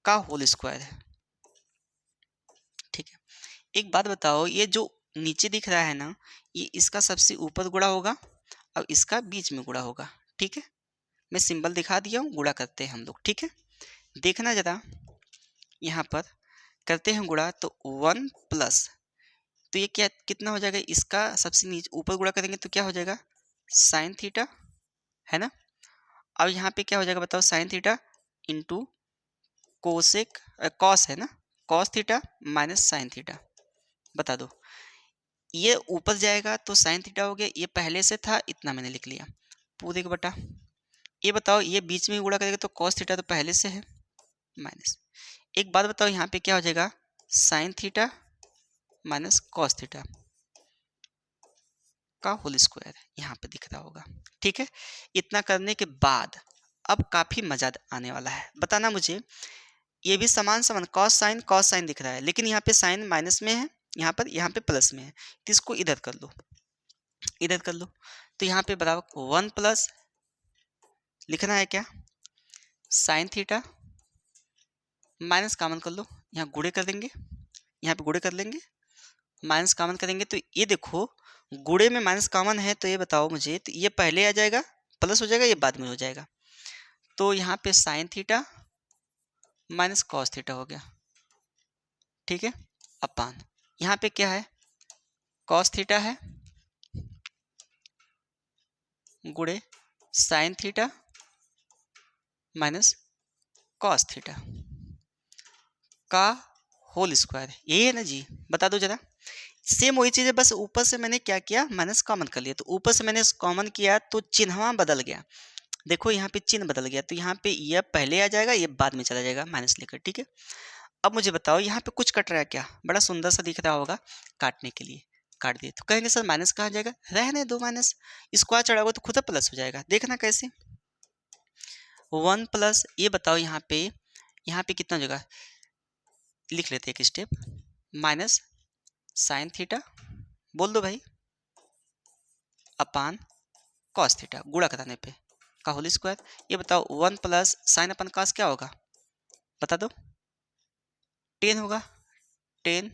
Speaker 1: का होल स्क्वायर है, ठीक है। एक बात बताओ, ये जो नीचे दिख रहा है ना, ये इसका सबसे ऊपर गुणा होगा और इसका बीच में गुणा होगा, ठीक है। मैं सिंबल दिखा दिया हूँ, गुणा करते हैं हम लोग, ठीक है। देखना जरा, यहाँ पर करते हैं गुणा, तो 1 प्लस, तो ये क्या कितना हो जाएगा, इसका सबसे नीचे ऊपर गुणा करेंगे तो क्या हो जाएगा, साइन थीटा, है ना। अब यहाँ पे क्या हो जाएगा बताओ, sign theta into cosec cos, है ना, cos theta minus sine theta. बता दो, ये ऊपर जाएगा तो साइन थीटा हो गया, ये पहले से था, इतना मैंने लिख लिया पूरे का बटा। ये बताओ, ये बीच में गुणा करेगा तो कॉस थीटा तो पहले से है माइनस। एक बात बताओ, यहाँ पे क्या हो जाएगा, sign theta minus cos theta का होल स्क्वायर, यहाँ पे दिख रहा होगा, ठीक है। इतना करने के बाद अब काफ़ी मजा आने वाला है, बताना मुझे, ये भी समान समान कॉस साइन दिख रहा है, लेकिन यहाँ पे साइन माइनस में है, यहाँ पे प्लस में है, तो इसको इधर कर लो, इधर कर लो, तो यहाँ पे बराबर 1 प्लस लिखना है क्या, साइन थीटा माइनस कॉमन कर लो, यहाँ गुणे कर देंगे, यहाँ पे गुणे कर लेंगे, माइनस कॉमन करेंगे तो ये देखो गुणे में माइनस कॉमन है, तो ये बताओ मुझे, तो ये पहले आ जाएगा प्लस हो जाएगा, ये बाद में हो जाएगा, तो यहाँ पे sine theta minus cos theta हो गया, ठीक है, अपान यहाँ पे क्या है, कॉस थीटा है गुणे sign theta minus cos theta का होल स्क्वायर, यही है ना जी, बता दो जरा। सेम वही चीज़ है, बस ऊपर से मैंने क्या किया, माइनस कॉमन कर लिया। तो ऊपर से मैंने कॉमन किया तो चिन्हवा बदल गया, देखो यहाँ पे चिन्ह बदल गया, तो यहाँ पे ये पहले आ जाएगा, ये बाद में चला जाएगा माइनस लेकर, ठीक है। अब मुझे बताओ यहाँ पे कुछ कट रहा है क्या, बड़ा सुंदर सा दिख रहा होगा, काटने के लिए काट दिए। तो कहेंगे सर माइनस कहाँ जाएगा, रहने दो माइनस, स्क्वायर चढ़ाओगे तो खुद प्लस हो जाएगा, देखना कैसे। 1 प्लस, ये बताओ यहाँ पे कितना हो जाएगा, लिख लेते एक स्टेप, माइनस साइन थीटा, बोल दो भाई, अपान कॉस थीटा गुणा कराने पे का होल स्क्वायर। ये बताओ 1 प्लस साइन अपन कॉस क्या होगा, बता दो, 10 होगा, 10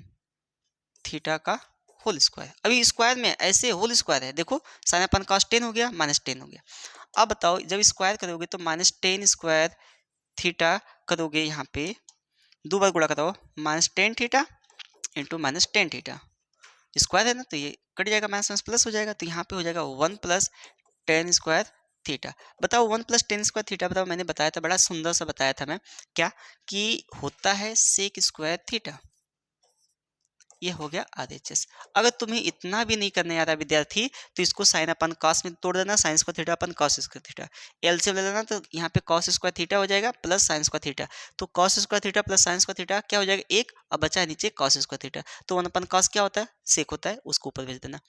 Speaker 1: थीटा का होल स्क्वायर। अभी स्क्वायर में ऐसे होल स्क्वायर है, देखो साइन अपन कॉस 10 हो गया, माइनस 10 हो गया। अब बताओ जब स्क्वायर करोगे तो माइनस 10 स्क्वायर थीटा करोगे, यहाँ पे दो बार गुणा कराओ, minus 10 theta into minus 10 theta, square है ना, तो ये कट जाएगा, माइनस माइनस प्लस हो जाएगा, तो यहाँ पे हो जाएगा 1 प्लस 10 स्क्वायर थीटा। बताओ 1 प्लस 10 स्क्वायर थीटा, बताओ, मैंने बताया था, बड़ा सुंदर सा बताया था मैं, क्या कि होता है सेक स्क्वायर थीटा। ये हो गया आरएचएस। अगर तुम्हें इतना भी नहीं करने आ रहा विद्यार्थी, तो इसको साइन अपन कॉस में तोड़ देना, साइन स्क्वायर थीटा अपन कॉस स्क्वायर थीटा, एलसीएम ले लेना, तो यहाँ पे कॉस स्क्वायर थीटा हो जाएगा प्लस साइन स्क्वायर थीटा, तो cos square theta plus sign square theta क्या हो जाएगा, एक, अब बचा है नीचे कॉस स्क्वायर थीटा, तो 1 अपन कॉस क्या होता है, सेक होता है, उसको ऊपर भेज देना।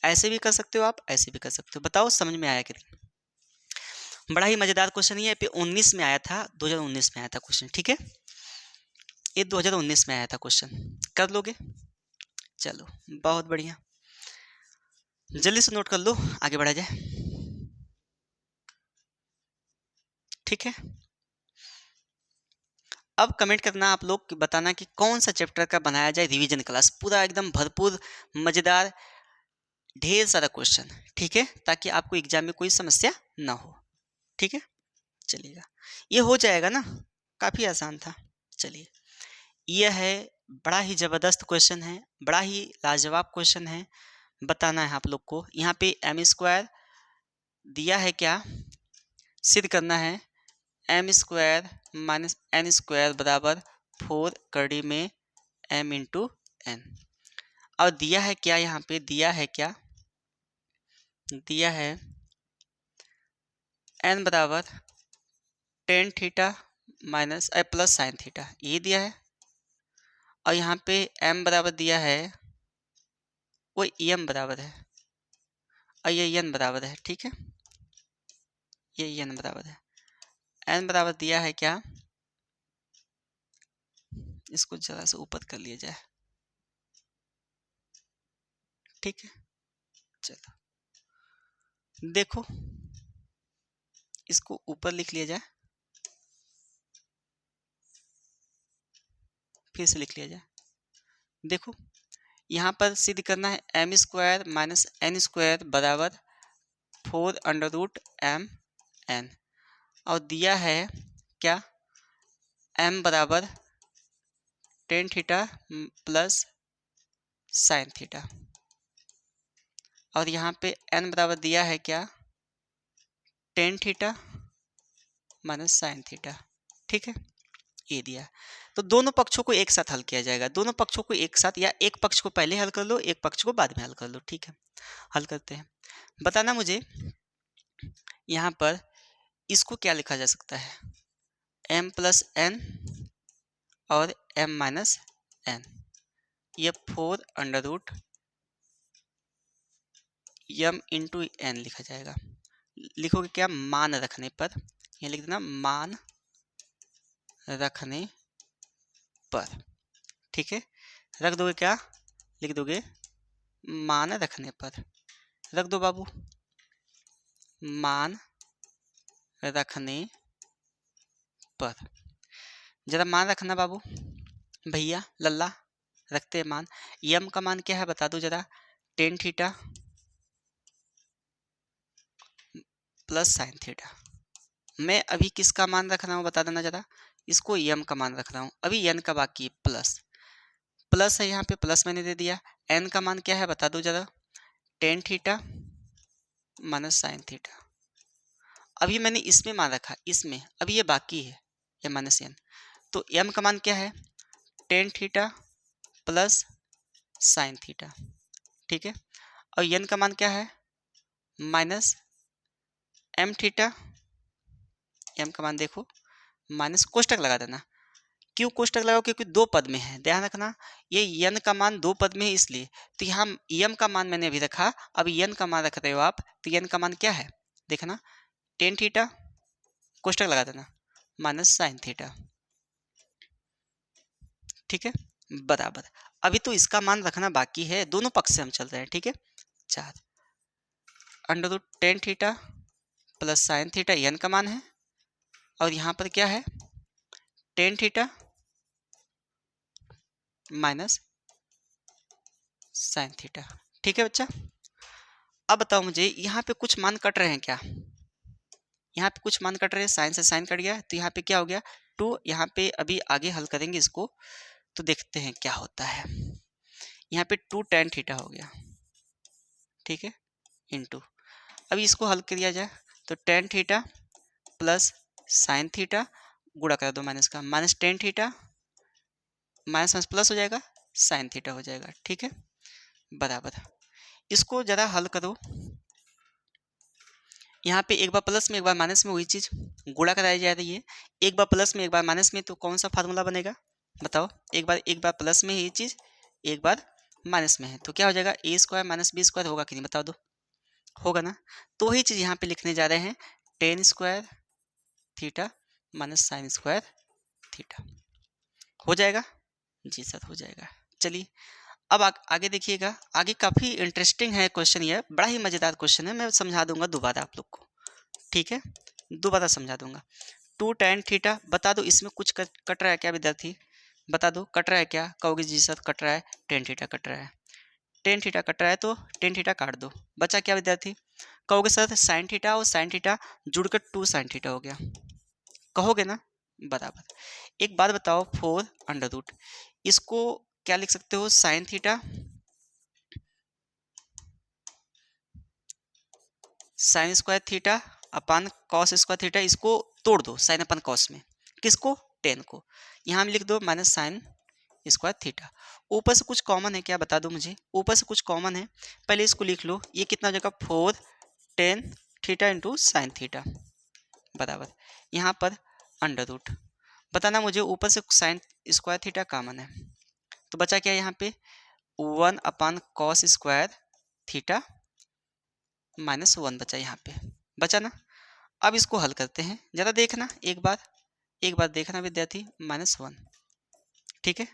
Speaker 1: ऐसे भी कर सकते हो आप, ऐसे भी कर सकते हो, बताओ समझ में आया कि नहीं। बड़ा ही मजेदार क्वेश्चन, ये पे 19 में आया था, 2019 में आया था क्वेश्चन, ठीक है, ये 2019 में आया था क्वेश्चन, कर लोगे, चलो बहुत बढ़िया, जल्दी से नोट कर लो, आगे बढ़ा जाए, ठीक है। अब कमेंट करना आप लोग, बताना कि कौन सा चैप्टर का बनाया जाए रिवीजन क्लास, पूरा एकदम भरपूर मजेदार ढेर सारा क्वेश्चन, ठीक है, ताकि आपको एग्जाम में कोई समस्या ना हो, ठीक है। चलिएगा, ये हो जाएगा ना, काफ़ी आसान था। चलिए, यह है, बड़ा ही ज़बरदस्त क्वेश्चन है, बड़ा ही लाजवाब क्वेश्चन है, बताना है आप लोग को। यहाँ पे एम स्क्वायर दिया है, क्या सिद्ध करना है, M square minus N square बराबर 4 कड़ी में एम इंटू एन, और दिया है क्या, यहाँ पे दिया है क्या, दिया है एन बराबर ten theta minus plus sine theta, ये दिया है, और यहाँ पे एम बराबर दिया है, वो एम बराबर है, और ये एन बराबर है, ठीक है, ये एन बराबर है, एन बराबर दिया है क्या, इसको जरा सा ऊपर कर लिया जाए, ठीक है। चलो देखो, इसको ऊपर लिख लिया जाए, फिर से लिख लिया जाए, देखो यहाँ पर सिद्ध करना है M square minus N square बराबर 4 अंडर रूट एम एन, और दिया है क्या, एम बराबर ten theta plus sine theta, और यहाँ पे एन बराबर दिया है क्या, ten theta minus sine theta, ठीक है, ये दिया है। तो दोनों पक्षों को एक साथ हल किया जाएगा, दोनों पक्षों को एक साथ, या एक पक्ष को पहले हल कर लो, एक पक्ष को बाद में हल कर लो, ठीक है। हल करते हैं, बताना मुझे यहाँ पर इसको क्या लिखा जा सकता है, m प्लस एन और m माइनस एन, ये 4 under root m into N लिखा जाएगा। लिखोगे क्या, मान रखने पर, ये लिख देना मान रखने पर, ठीक है, रख दोगे क्या, लिख दोगे मान रखने पर, रख दो बाबू, मान रखने पर, जरा मान रखना बाबू, भैया लल्ला, रखते हैं मान, यम का मान क्या है बता दो जरा, ten theta plus sine theta, मैं अभी किसका मान रख रहा हूँ बता देना जरा, इसको यम का मान रख रहा हूँ, अभी एन का बाकी है प्लस, प्लस है यहाँ पे, प्लस मैंने दे दिया। एन का मान क्या है बता दो जरा, ten theta minus sine theta. अभी मैंने इसमें मान रखा, इसमें अभी ये बाकी है, ये माइनस एन। तो एम का मान क्या है, tan theta plus sine theta, ठीक है। और एन का मान क्या है, माइनस एम थीटा। एम का मान देखो, माइनस कोष्टक लगा देना। क्यों कोष्टक लगाओ, क्योंकि दो पद में है, ध्यान रखना। ये यन का मान दो पद में है इसलिए। तो यहाँ यम का मान मैंने अभी रखा, अब यन का मान रख रहे हो आप, तो यन का मान क्या है देखना, टेन थीटा कोष्टक लगा देना माइनस साइन थीटा, ठीक है, बराबर। अभी तो इसका मान रखना बाकी है, दोनों पक्ष से हम चल रहे हैं, ठीक है। चार under root tan theta plus sine theta यन का मान है, और यहाँ पर क्या है, tan theta minus sine theta, ठीक है बच्चा। अब बताओ मुझे, यहाँ पे कुछ मान कट रहे हैं क्या, यहाँ पे कुछ मान कट रहे हैं, साइन से साइन कट गया, तो यहाँ पे क्या हो गया, टू। यहाँ पे अभी आगे हल करेंगे इसको, तो देखते हैं क्या होता है। यहाँ पे टू टेन थीटा हो गया, ठीक है, इनटू। अभी इसको हल किया जाए तो tan theta plus sine theta गुणा कर दो माइनस का, minus tan theta minus minus plus हो जाएगा, साइन थीटा हो जाएगा, ठीक है, बराबर। इसको ज़रा हल करो, यहाँ पे एक बार प्लस में एक बार माइनस में वही चीज़ गुणा कराई जा रही है। एक बार प्लस में एक बार माइनस में, तो कौन सा फार्मूला बनेगा बताओ, एक बार प्लस में है ये चीज़, एक बार माइनस में है, तो क्या हो जाएगा, A square minus B square होगा कि नहीं बता दो, होगा ना। तो वही चीज़ यहाँ पे लिखने जा रहे हैं, ten square theta minus sign square theta, हो जाएगा जी सर, हो जाएगा। चलिए अब आगे देखिएगा, आगे काफ़ी इंटरेस्टिंग है क्वेश्चन, ये बड़ा ही मज़ेदार क्वेश्चन है, मैं समझा दूंगा दोबारा आप लोग को, ठीक है, दोबारा समझा दूंगा। टू टेन थीटा, बता दो इसमें कुछ कट रहा है क्या विद्यार्थी, बता दो कट रहा है क्या, कहोगे जी सर कट रहा है, टेन थीटा कट रहा है, टेन थीटा कट रहा है, तो टेन थीटा काट दो, बचा क्या विद्यार्थी, कहोगे सर साइन थीटा और साइन थीटा जुड़कर टू साइन थीटा हो गया, कहोगे ना, बराबर। एक बात बताओ, फोर अंडर रूट, इसको क्या लिख सकते हो, sine theta sine square theta upon cos square theta, इसको तोड़ दो साइन अपन कॉस में, किसको, टेन को, यहाँ में लिख दो माइनस साइन स्क्वायर थीटा। ऊपर से कुछ कॉमन है क्या बता दो मुझे, ऊपर से कुछ कॉमन है, पहले इसको लिख लो, ये कितना हो जाएगा, four ten theta into sine theta बराबर, यहाँ पर अंडर रूट, बताना मुझे ऊपर से साइन स्क्वायर थीटा कॉमन है, तो बचा क्या यहाँ पे, one upon cos square theta minus one बचा, यहाँ पे बचा ना। अब इसको हल करते हैं, ज़रा देखना एक बार देखना विद्यार्थी, माइनस वन, ठीक है।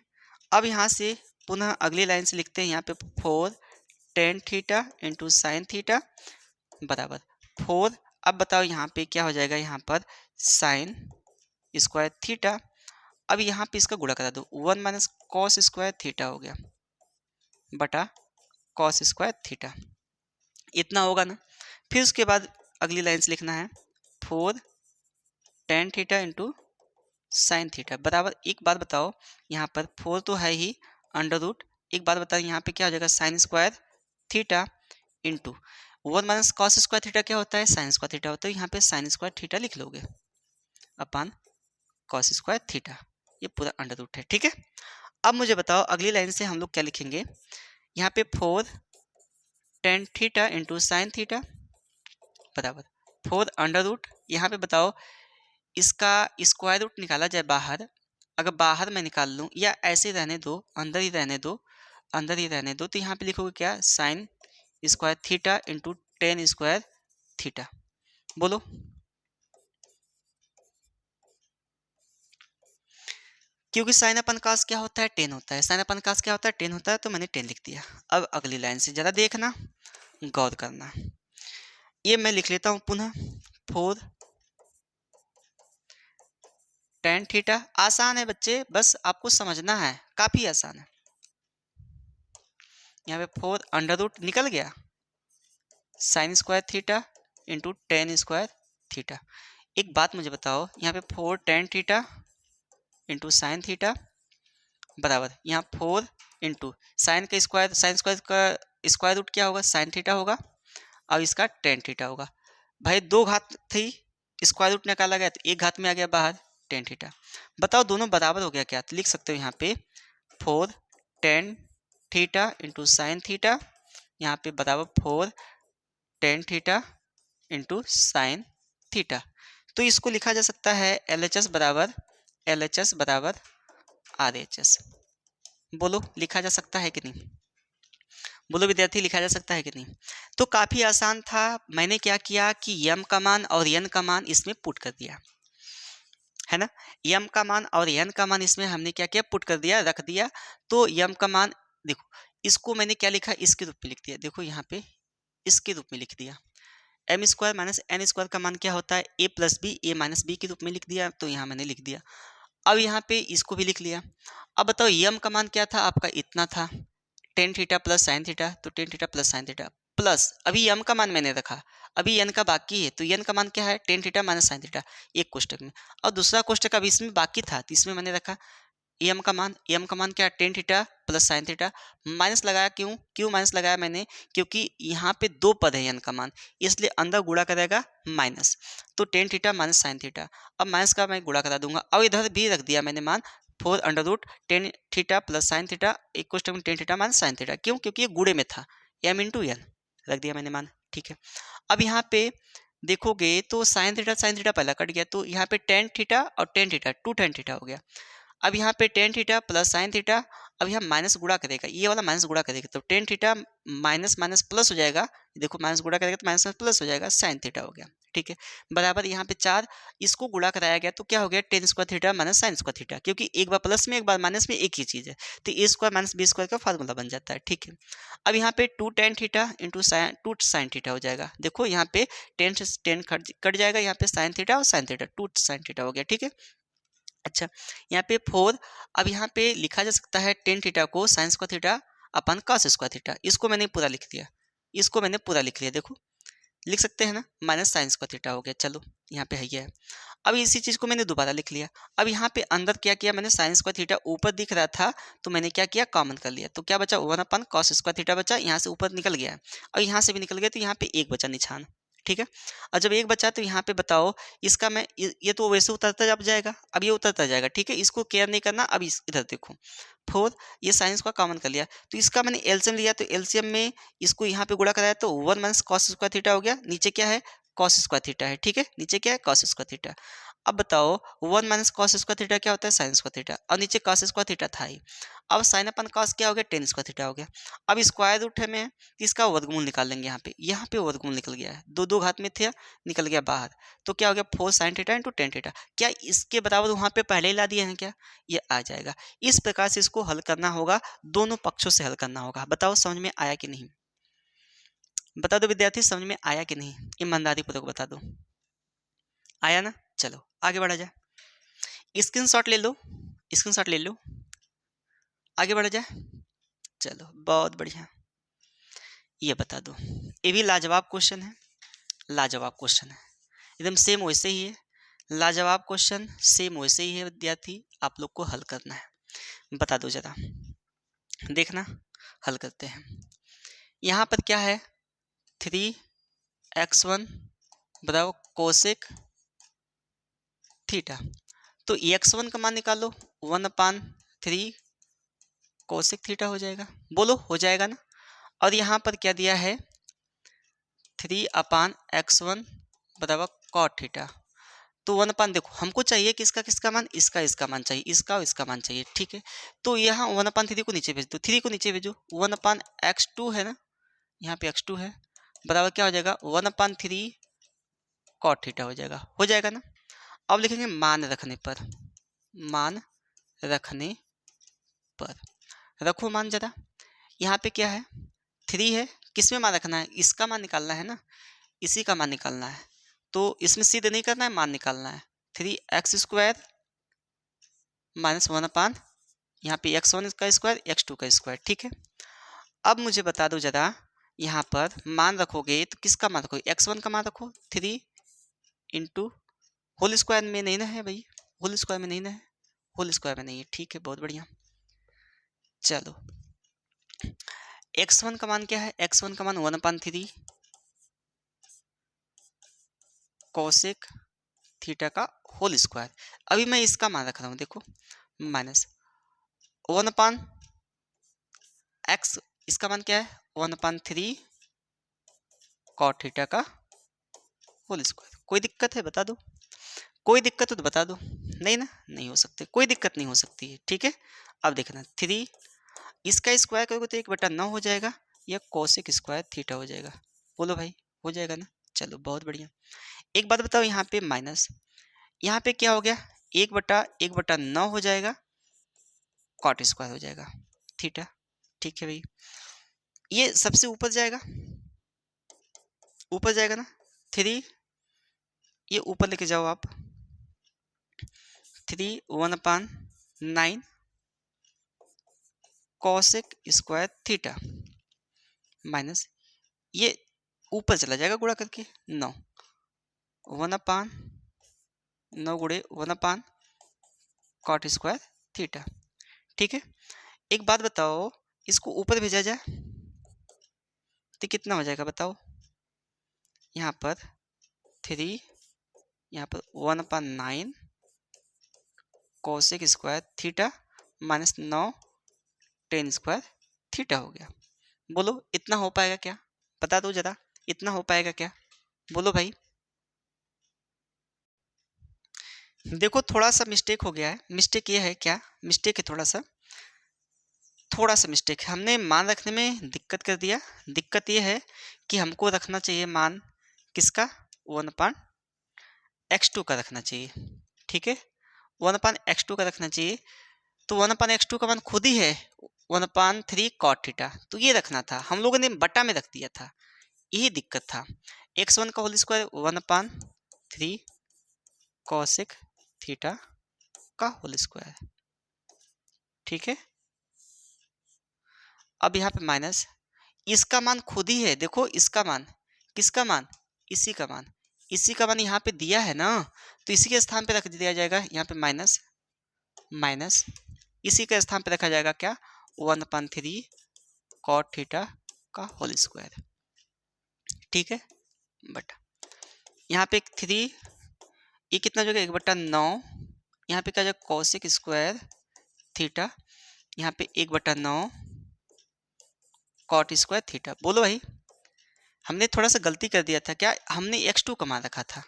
Speaker 1: अब यहाँ से पुनः अगली लाइन से लिखते हैं, यहाँ पे four ten theta into sine theta बराबर फोर। अब बताओ यहाँ पे क्या हो जाएगा, यहाँ पर साइन स्क्वायर थीटा, अब यहाँ पे इसका गुणा करा दो, one minus cos square theta हो गया बटा कॉस स्क्वायर थीटा, इतना होगा ना। फिर उसके बाद अगली लाइन से लिखना है, four ten theta into sine theta बराबर, एक बात बताओ यहाँ पर फोर तो है ही अंडर रूट, एक बात बताओ यहाँ पे क्या हो जाएगा, sign square theta into one minus cos square theta क्या होता है, साइन स्क्वायर थीटा होता है, यहाँ पे साइन स्क्वायर थीटा लिख लोगे अपान कॉस स्क्वायर थीटा, ये पूरा अंडर रूट है, ठीक है। अब मुझे बताओ अगली लाइन से हम लोग क्या लिखेंगे, यहाँ पे four ten theta into sine theta बराबर फोर अंडर रूट, यहाँ पे बताओ इसका स्क्वायर रूट निकाला जाए बाहर, अगर बाहर मैं निकाल लूँ या ऐसे रहने दो, अंदर ही रहने दो, अंदर ही रहने दो, तो यहाँ पे लिखोगे क्या, sign square theta into ten square theta, बोलो क्योंकि साइन अपन कास क्या होता है, टेन होता है, साइन अपन कास क्या होता है, टेन होता है, तो मैंने टेन लिख दिया। अब अगली लाइन से ज़रा देखना, गौर करना, ये मैं लिख लेता हूँ पुनः, फोर टेन थीटा, आसान है बच्चे, बस आपको समझना है, काफ़ी आसान है। यहाँ पे फोर अंडर रूट निकल गया, sign square theta into ten square theta. एक बात मुझे बताओ, यहाँ पे four ten theta into sine theta बराबर यहाँ 4 इंटू साइन का स्क्वायर, साइन स्क्वायर का स्क्वायर रूट क्या होगा, साइन थीटा होगा, और इसका टेन थीटा होगा। भाई दो घात थी, स्क्वायर रूट निकाला गया तो एक घात में आ गया बाहर टेन थीटा। बताओ दोनों बराबर हो गया क्या, तो लिख सकते हो यहाँ पे 4 ten theta into sine theta, यहाँ पे बराबर 4 ten theta into sine theta. तो इसको लिखा जा सकता है LHS बराबर RHS। बोलो लिखा जा सकता है कि नहीं, बोलो विद्यार्थी लिखा जा सकता है कि नहीं। तो काफ़ी आसान था। मैंने क्या किया कि यम का मान और एन का मान इसमें पुट कर दिया, है ना। यम का मान और एन का मान इसमें हमने क्या किया, पुट कर दिया, रख दिया। तो यम का मान देखो, इसको मैंने क्या लिखा, इसके रूप में लिख दिया, देखो यहाँ पे इसके रूप में लिख दिया। M square minus N square का मान क्या होता है, A plus B, A minus B के रूप में लिख दिया, तो यहाँ मैंने लिख दिया। अब यहाँ पे इसको भी लिख लिया। अब बताओ यम का मान क्या था आपका, इतना था tan theta plus sine theta, तो tan theta plus sine theta plus अभी यम का मान मैंने रखा, अभी एन का बाकी है, तो एन का मान क्या है, tan theta minus sine theta एक कोष्टक में, और दूसरा कोष्टक अभी इसमें बाकी था तो इसमें मैंने रखा एम का मान क्या, ten theta plus sine theta, minus लगाया, क्यों माइनस लगाया मैंने, क्योंकि यहाँ पे दो पद है एन का मान, इसलिए अंदर गुणा करेगा माइनस, तो tan theta minus sine theta, अब माइनस का मैं गुणा करा दूंगा, अब इधर भी रख दिया मैंने मान 4 under root tan theta plus sine theta एक क्वेश्चन में tan theta minus sine theta, क्योंकि ये गुणे में था, एम इंटू एन रख दिया मैंने मान, ठीक है। अब यहाँ पे देखोगे तो साइन थीटा पहला कट गया, तो यहाँ पे टेन थीटा और tan theta two tan theta हो गया। अब यहाँ पे ten theta plus sine theta, अब यहाँ माइनस गुणा करेगा, ये वाला माइनस गुणा करेगा, तो tan theta minus minus plus हो जाएगा, देखो माइनस गुणा करेगा तो माइनस प्लस हो जाएगा, साइन थीटा हो गया, ठीक है। बराबर यहाँ पे 4, इसको गुणा कराया गया तो क्या हो गया, ten square theta minus sign square theta, क्योंकि एक बार प्लस में एक बार माइनस में एक ही चीज़ है, तो A square minus B square का फार्मूला बन जाता है, ठीक है। अब यहाँ पे two tan theta into sine theta हो जाएगा, देखो यहाँ पे टेन से टेन कट जाएगा, यहाँ पे साइन थीटा और sine theta two sign theta हो गया, ठीक है। अच्छा यहाँ पे 4, अब यहाँ पे लिखा जा सकता है टेन थीटा को साइन स्क्वायर थीटा अपन कॉस स्क्वायर थीटा, इसको मैंने पूरा लिख दिया, देखो लिख सकते हैं ना, माइनस साइन स्क्वायर थीटा हो गया, चलो यहाँ पे है ये है। अब इसी चीज़ को मैंने दोबारा लिख लिया। अब यहाँ पे अंदर क्या किया मैंने, साइन स्क्वायर थीटा ऊपर दिख रहा था तो मैंने क्या किया, कॉमन कर लिया, तो क्या बचा, 1 अपन कॉस स्क्वायर थीटा बचा, यहाँ से ऊपर निकल गया और यहाँ से भी निकल गया, तो यहाँ पे एक बचा निशान, ठीक है। और जब एक बचा तो यहाँ पे बताओ इसका मैं ये तो वैसे उतरता जब जाएगा, अब ये उतरता जाएगा, ठीक है, इसको केयर नहीं करना। अब इधर देखो 4, ये साइंस का कॉमन कर लिया, तो इसका मैंने एलसीएम लिया, तो एलसीएम में इसको यहाँ पे गुणा कराया तो 1 माइनस कॉस स्क्वायर थीटा हो गया, नीचे क्या है, कॉस स्क्वायर थीटा है, ठीक है, नीचे क्या है, कॉस स्क्वायर थीटा। अब बताओ 1 माइनस कॉस स्क्वायर थीटा क्या होता है, साइन स्क्वायर थीटा, और नीचे कॉस स्क्वायर थीटा था ही। अब साइन अपन कॉस क्या हो गया, टेन स्क्वायर थीटा हो गया। अब स्क्वायर रूट है में इसका वर्गमूल निकाल लेंगे, यहाँ पे वर्गमूल निकल गया है, दो दो घात में थे निकल गया बाहर, तो क्या हो गया 4 sign theta into tan theta, क्या इसके बराबर वहाँ पे पहले ही ला दिए हैं क्या, ये आ जाएगा। इस प्रकार से इसको हल करना होगा, दोनों पक्षों से हल करना होगा। बताओ समझ में आया कि नहीं, बता दो विद्यार्थी समझ में आया कि नहीं, ईमानदारी पूर्वक बता दो, आया ना। चलो आगे बढ़ा जाए, स्क्रीनशॉट ले लो, स्क्रीनशॉट ले लो, आगे बढ़ा जाए। चलो बहुत बढ़िया, ये बता दो, ये भी लाजवाब क्वेश्चन है, लाजवाब क्वेश्चन है, एकदम सेम वैसे ही है, लाजवाब क्वेश्चन सेम वैसे ही है विद्यार्थी, आप लोग को हल करना है। बता दो जरा, देखना हल करते हैं। यहाँ पर क्या है, 3x1 बताओ कोसेक थीटा, तो x1 का मान निकालो 1/3 कोसेक थीटा हो जाएगा, बोलो हो जाएगा ना। और यहाँ पर क्या दिया है, 3/x1 बराबर कॉट थीटा, तो 1/, देखो हमको चाहिए किसका किसका मान, इसका मान चाहिए, इसका और इसका मान चाहिए, ठीक है। तो यहाँ 1/3 को नीचे भेज दो, 3 को नीचे भेजो, 1/x2 है ना, यहाँ पे x2 है, बराबर क्या हो जाएगा 1/3 कॉट थीटा हो जाएगा ना। अब लिखेंगे मान रखने पर, मान रखने पर, रखो मान जरा, यहाँ पे क्या है 3 है, किस में मान रखना है, इसका मान निकालना है ना, इसी का मान निकालना है, तो इसमें सीधे नहीं करना है, मान निकालना है, 3x² माइनस 1/, यहाँ पे x1 का स्क्वायर x2 का स्क्वायर, ठीक है। अब मुझे बता दो जरा, यहाँ पर मान रखोगे तो किसका मान रखोगे, x1 का मान रखो 3 इंटू होल स्क्वायर में नहीं ना है भाई, होल स्क्वायर में नहीं ना है, होल स्क्वायर में नहीं है, ठीक है बहुत बढ़िया। चलो x1 का मान क्या है, x1 का मान 1/3 कोसेक थीटा का होल स्क्वायर। अभी मैं इसका मान रख रहा हूँ, देखो माइनस 1/x, इसका मान क्या है 1/3 कॉट थीटा का होल स्क्वायर। कोई दिक्कत है बता दो, कोई दिक्कत हो तो बता दो। नहीं ना, नहीं हो सकते, कोई दिक्कत नहीं हो सकती है, ठीक है। अब देखना 3 इसका स्क्वायर करोगे तो 1/9 हो जाएगा, या कोसेक स्क्वायर थीटा हो जाएगा। बोलो भाई, हो जाएगा ना। चलो बहुत बढ़िया। एक बात बताओ, यहाँ पे माइनस, यहाँ पे क्या हो गया 1/9 हो जाएगा, कॉट स्क्वायर हो जाएगा थीटा। ठीक है भाई, ये सबसे ऊपर जाएगा, ऊपर जाएगा ना 3, ये ऊपर लेके जाओ आप, 3 1/9 कोसेक स्क्वायर थीटा माइनस, ये ऊपर चला जाएगा गुणा करके 9, 1/9 गुणे 1 कॉट स्क्वायर थीटा। ठीक है, एक बात बताओ, इसको ऊपर भेजा जाए तो कितना हो जाएगा बताओ। यहाँ पर 3, यहाँ पर 1/9 cosec square theta minus 9 ten square theta हो गया। बोलो इतना हो पाएगा क्या, बता दो जरा, इतना हो पाएगा क्या, बोलो भाई। देखो थोड़ा सा मिस्टेक हो गया है, मिस्टेक ये है क्या, मिस्टेक है थोड़ा सा मिस्टेक है, हमने मान रखने में दिक्कत कर दिया। दिक्कत ये है कि हमको रखना चाहिए मान किसका, 1/x2 का रखना चाहिए। ठीक है, 1/x2 का रखना चाहिए, तो 1/x2 का मान खुद ही है 1/3 कॉट थीटा, तो ये रखना था, हम लोगों ने बटा में रख दिया था, यही दिक्कत था। x1 का होल स्क्वायर 1/3 कॉसेक थीटा का होल स्क्वायर। ठीक है, अब यहाँ पे माइनस, इसका मान खुद ही है, देखो इसका मान, किसका मान, इसी का मान, इसी का मान यहाँ पे दिया है ना, तो इसी के स्थान पे रख दिया जाएगा यहाँ पे माइनस, माइनस इसी के स्थान पे रखा जाएगा क्या 1/3 कॉट थीटा का होल स्क्वायर। ठीक है, बट यहाँ पे 3, ये कितना जो है 1/9, यहाँ पे क्या जाएगा कोसेक स्क्वायर थीटा, यहाँ पे 1/9 कॉट स्क्वायर थीटा। बोलो भाई, हमने थोड़ा सा गलती कर दिया था क्या, हमने x2 का मान रखा था,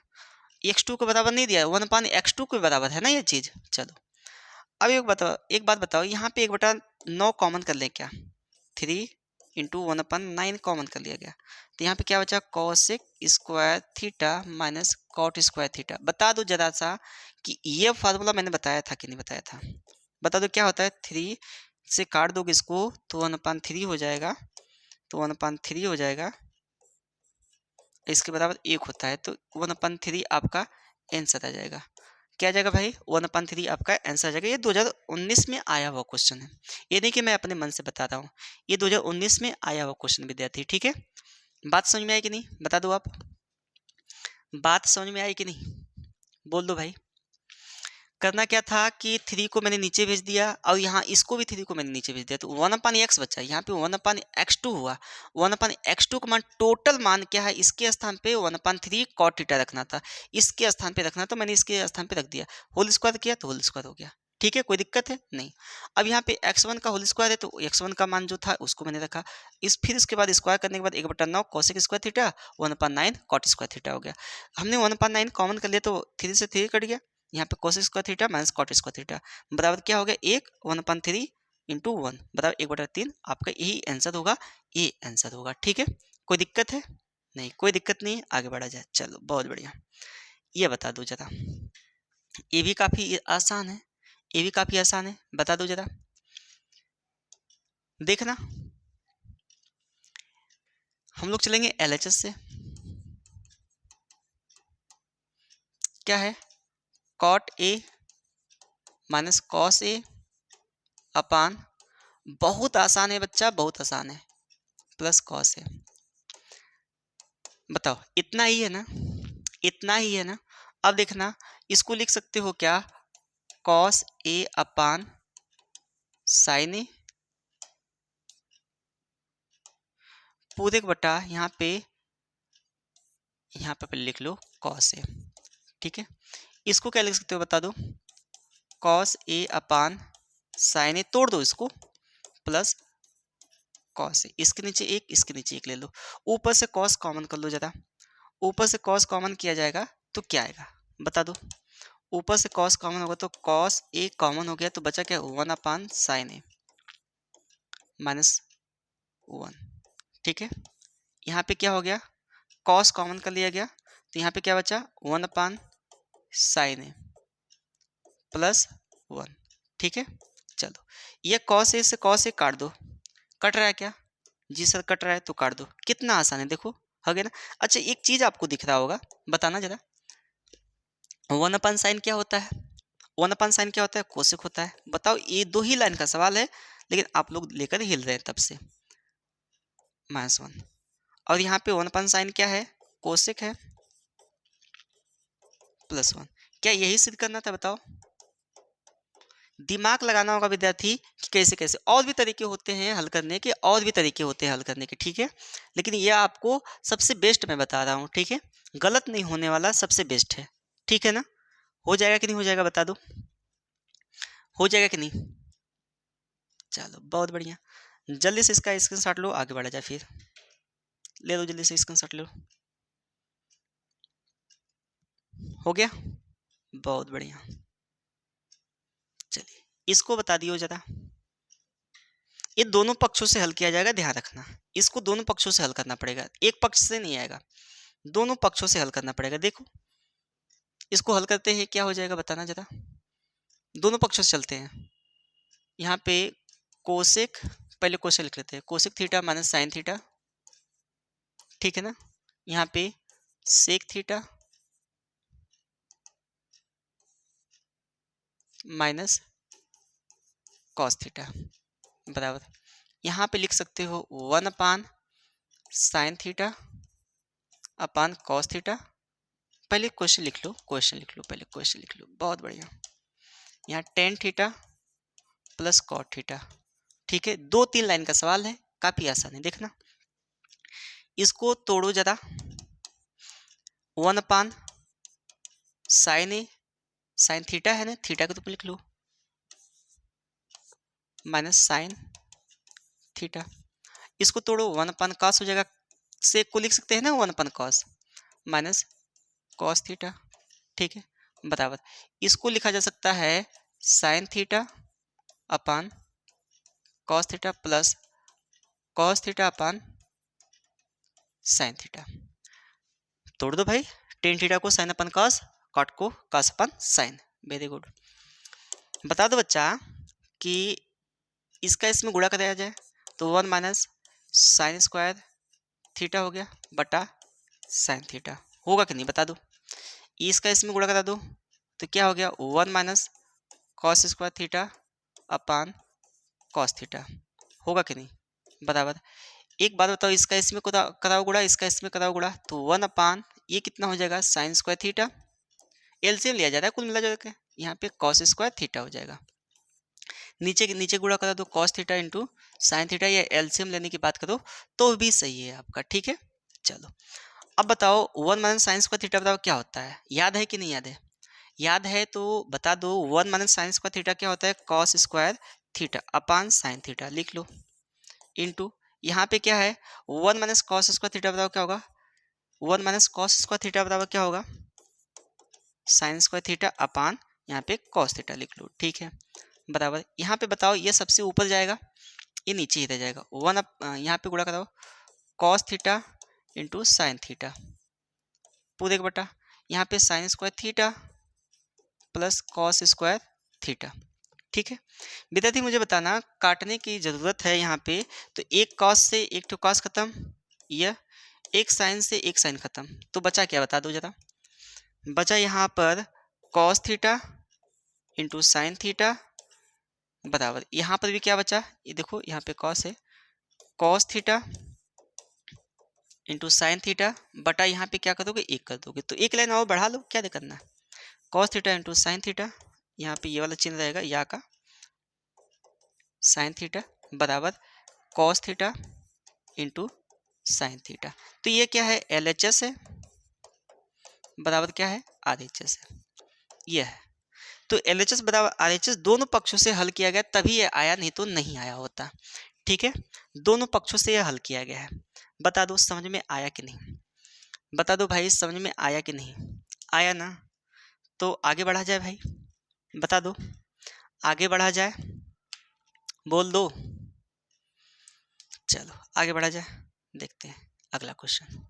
Speaker 1: x2 के बराबर नहीं दिया, 1/x2 के बराबर है ना ये चीज। चलो अब एक बताओ, एक बात बताओ, यहाँ पे 1/9 कॉमन कर लें क्या, 3 इंटू 1/9 कॉमन कर लिया गया, तो यहाँ पे क्या बचा cosec square theta minus cot square theta. बता दो जरा सा कि ये फार्मूला मैंने बताया था कि नहीं बताया था, बता दो क्या होता है, 3 से काट दोगे इसको तो 1/3 हो जाएगा, तो 1/3 हो जाएगा, इसके बराबर 1 होता है, तो 1/3 आपका आंसर आ जाएगा। क्या आ जाएगा भाई, 1/3 आपका आंसर आ जाएगा। ये 2019 में आया हुआ क्वेश्चन है, ये नहीं कि मैं अपने मन से बता रहा हूँ, ये 2019 में आया हुआ क्वेश्चन विद्यार्थी। ठीक है, बात समझ में आई कि नहीं, बता दो आप, बात समझ में आई कि नहीं, बोल दो भाई। करना क्या था कि 3 को मैंने नीचे भेज दिया, और यहाँ इसको भी 3 को मैंने नीचे भेज दिया, तो 1/x बचा, यहाँ पे 1/x2 हुआ, 1/x2 का मान टोटल मान क्या है, इसके स्थान पे 1/3 कॉट थीटा रखना था, इसके स्थान पे रखना था, मैंने इसके स्थान पे रख दिया, होल स्क्वायर किया तो होल स्क्वायर हो गया। ठीक है, कोई दिक्कत है नहीं। अब यहाँ पे x1 का होल स्क्वायर है, तो x1 का मान जो था उसको मैंने रखा, फिर इसके बाद स्क्वायर करने के बाद 1/9 cosec square theta 1/9 cot square theta हो गया। हमने 1/9 कॉमन कर लिया, तो 3 से 3 कट गया, यहाँ पे cosec square theta minus cot square theta बराबर क्या हो गया, 1/3 इंटू 1 बराबर 1/3, आपका यही आंसर होगा, ये आंसर होगा। ठीक है, कोई दिक्कत है नहीं, कोई दिक्कत नहीं, आगे बढ़ा जाए। चलो बहुत बढ़िया, ये बता दो जरा, ये भी काफी आसान है, ये भी काफी आसान है, बता दो जरा, देखना। हम लोग चलेंगे LHS से, क्या है cot A minus cos A अपान, बहुत आसान है बच्चा, बहुत आसान है, प्लस कॉस है। बताओ इतना ही है ना, इतना ही है ना। अब देखना, इसको लिख सकते हो क्या, कॉस ए अपान साइन ए पूरे का बटा यहाँ पे लिख लो कॉस ए। ठीक है, इसको क्या लिख सकते हो बता दो, कॉस ए अपान साइन ए, तोड़ दो इसको, प्लस कॉस ए, इसके नीचे एक, इसके नीचे एक ले लो, ऊपर से कॉस कॉमन कर लो जरा, ऊपर से कॉस कॉमन किया जाएगा तो क्या आएगा बता दो, ऊपर से कॉस कॉमन होगा तो कॉस ए कॉमन हो गया तो बचा क्या, 1 अपान साइन ए माइनस 1। ठीक है, यहाँ पे क्या हो गया, कॉस कॉमन कर लिया गया तो यहाँ पे क्या बचा, 1 अपान साइन ए प्लस 1। ठीक है, चलो ये कॉस ए से कॉस ए काट दो, कट रहा है क्या, जी सर कट रहा है तो काट दो, कितना आसान है देखो, हो गया ना। अच्छा एक चीज आपको दिख रहा होगा, बताना जरा, 1 अपान साइन क्या होता है, 1 अपान साइन क्या होता है, कोसेक होता है। बताओ, ये 2 ही लाइन का सवाल है लेकिन आप लोग लेकर हिल रहे हैं तब से, -1। और यहाँ पे 1 अपान साइन क्या है, कोसेक है, +1। क्या यही सिद्ध करना था बताओ, दिमाग लगाना होगा विद्यार्थी कि कैसे कैसे, और भी तरीके होते हैं हल करने के, और भी तरीके होते हैं हल करने के। ठीक है, लेकिन ये आपको सबसे बेस्ट मैं बता रहा हूँ। ठीक है, गलत नहीं होने वाला, सबसे बेस्ट है। ठीक है ना, हो जाएगा कि नहीं हो जाएगा बता दो, हो जाएगा कि नहीं, चलो बहुत बढ़िया, जल्दी से इसका स्क्रीनशॉट लो, आगे बढ़ा जाए, फिर ले लो जल्दी से स्क्रीनशॉट लो, हो गया, बहुत बढ़िया। चलिए इसको बता दियो जरा, ये दोनों पक्षों से हल किया जाएगा, ध्यान रखना, इसको दोनों पक्षों से हल करना पड़ेगा, एक पक्ष से नहीं आएगा, दोनों पक्षों से हल करना पड़ेगा। देखो इसको हल करते हैं क्या हो जाएगा बताना जरा, दोनों पक्षों से चलते हैं। यहाँ पे कोसेक, पहले कोसेक लिख लेते हैं, cosec theta minus sine theta, ठीक है ना, यहाँ पे sec theta minus cos theta बराबर, यहाँ पे लिख सकते हो 1 upon sine theta upon cos theta. पहले क्वेश्चन लिख लो, क्वेश्चन लिख लो, पहले क्वेश्चन लिख लो, बहुत बढ़िया। यहाँ tan theta plus cot theta. ठीक है, 2-3 लाइन का सवाल है, काफी आसान है, देखना इसको तोड़ो जरा, 1 अपान साइन ए, साइन थीटा है ना, थीटा को तुम लिख लो, माइनस साइन थीटा, इसको तोड़ो 1 अपान कॉस हो जाएगा, सेक को लिख सकते हैं ना 1 अपान कॉस माइनस कॉस थीटा। ठीक है, बराबर, इसको लिखा जा सकता है sine theta upon cos theta plus cos theta अपान साइन थीटा। तोड़ दो भाई, टेन थीटा को साइन अपन कॉस, कॉट को कॉस अपन साइन, वेरी गुड। बता दो बच्चा कि इसका इसमें गुणा कराया जाए तो 1 माइनस साइन स्क्वायर थीटा हो गया बटा साइन थीटा, होगा कि नहीं बता दो, इसका इसमें गुणा करा दो तो क्या हो गया, 1 minus cos square theta upon cos theta, होगा कि नहीं बराबर। एक बात बताओ, इसका इसमें कराओ गुणा, इसका इसमें कराओ गुणा तो 1 अपान ये कितना हो जाएगा, साइन स्क्वायर थीटा, एलसीएम लिया जा रहा है कुल मिला जुला के, यहाँ पे कॉस स्क्वायर थीटा हो जाएगा, नीचे नीचे गुणा करा दो cos theta into sine theta, या एलसीएम लेने की बात करो तो भी सही है आपका। ठीक है, चलो अब बताओ 1 माइनस साइन स्क्वायर थीटा बताओ क्या होता है, याद है कि नहीं याद है, याद है तो बता दो, 1 माइनस साइन स्क्वायर थीटा क्या होता है, cos square theta upon sine theta, लिख लो, इंटू यहाँ पे क्या है 1 माइनस कॉस स्क्वायर थीटा बताओ क्या होगा, 1 माइनस कॉस स्क्वायर थीटा बताओ क्या होगा, साइन स्क्वायर थीटा अपान यहाँ पे कॉस थीटा, लिख लो। ठीक है, बराबर, यहाँ पे बताओ ये सबसे ऊपर जाएगा, ये नीचे ही रह जाएगा, 1 यहाँ पे गुणा कराओ cos theta into sine theta पूरे का बटा, यहाँ पे sign square theta plus cos square theta. ठीक है विद्यार्थी, मुझे बताना काटने की ज़रूरत है यहाँ पे, तो एक कॉस से एक तो कॉस खत्म, यह एक साइन से एक साइन खत्म, तो बचा क्या बता दो जरा, बचा यहाँ पर cos theta into sine theta बराबर, यहाँ पर भी क्या बचा, ये देखो यहाँ पे कॉस है, cos theta into sine theta बटा यहाँ पे क्या कर दोगे, एक कर दोगे, तो एक लाइन और बढ़ा लो, क्या करना है, cos theta into sine theta, यहाँ पे ये वाला चिन्ह रहेगा या का, साइन थीटा बराबर cos theta into sine theta. तो ये क्या है, LHS है, बराबर क्या है, RHS है, ये है। तो LHS बराबर RHS दोनों पक्षों से हल किया गया, तभी ये आया, नहीं तो नहीं आया होता। ठीक है, दोनों पक्षों से यह हल किया गया है। बता दो समझ में आया कि नहीं, बता दो भाई समझ में आया कि नहीं आया ना। तो आगे बढ़ा जाए भाई, बता दो, आगे बढ़ा जाए, बोल दो। चलो आगे बढ़ा जाए, देखते हैं अगला क्वेश्चन।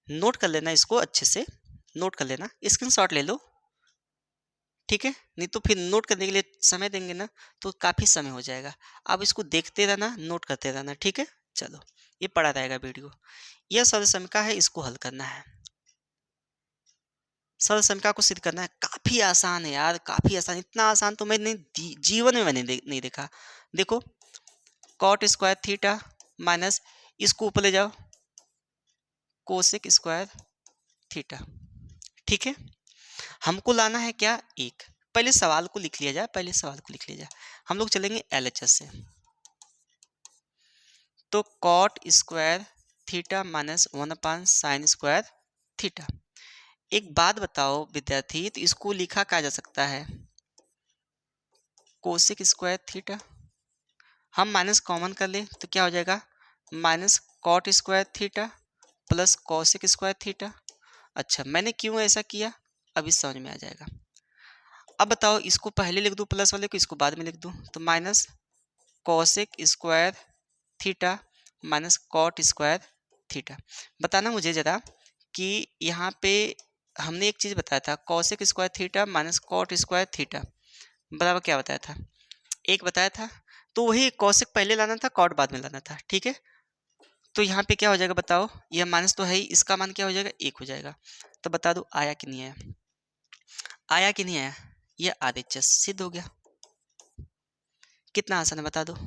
Speaker 1: नोट कर लेना इसको अच्छे से, नोट कर लेना, स्क्रीनशॉट ले लो, ठीक है, नहीं तो फिर नोट करने के लिए समय देंगे ना तो काफ़ी समय हो जाएगा। अब इसको देखते रहना, नोट करते रहना, ठीक है। चलो ये पड़ा रहेगा वीडियो। यह सरल समीकरण है, इसको हल करना है, सरल समीकरण को सिद्ध करना है। काफ़ी आसान है यार, काफ़ी आसान, इतना आसान तो मैंने जीवन में मैंने नहीं देखा। देखो कॉट स्क्वायर थीटा माइनस, इसको ऊपर ले जाओ, कोसेक स्क्वायर थीटा, ठीक है। हमको लाना है क्या, एक, पहले सवाल को लिख लिया जाए, पहले सवाल को लिख लिया जाए। हम लोग चलेंगे LHS से, तो cot square theta minus 1/sin square theta. एक बात बताओ विद्यार्थी, तो इसको लिखा क्या जा सकता है, कोसेक स्क्वायर थीटा, हम माइनस कॉमन कर ले तो क्या हो जाएगा, minus cot square theta plus cosec square theta. अच्छा मैंने क्यों ऐसा किया, अभी समझ में आ जाएगा। अब बताओ इसको पहले लिख दूं प्लस वाले को, इसको बाद में लिख दूं, तो minus cosec square theta minus cot square theta. बताना मुझे ज़रा कि यहाँ पे हमने एक चीज़ बताया था, cosec square theta minus cot square theta बराबर क्या बताया था, एक बताया था। तो वही कोसेक पहले लाना था, कॉट बाद में लाना था, ठीक है। तो यहाँ पे क्या हो जाएगा बताओ, यह माइनस तो है ही, इसका मान क्या हो जाएगा, एक हो जाएगा। तो बता दो आया कि नहीं आया, आया कि नहीं आया, यह RHS सिद्ध हो गया। कितना आसान है बता दो।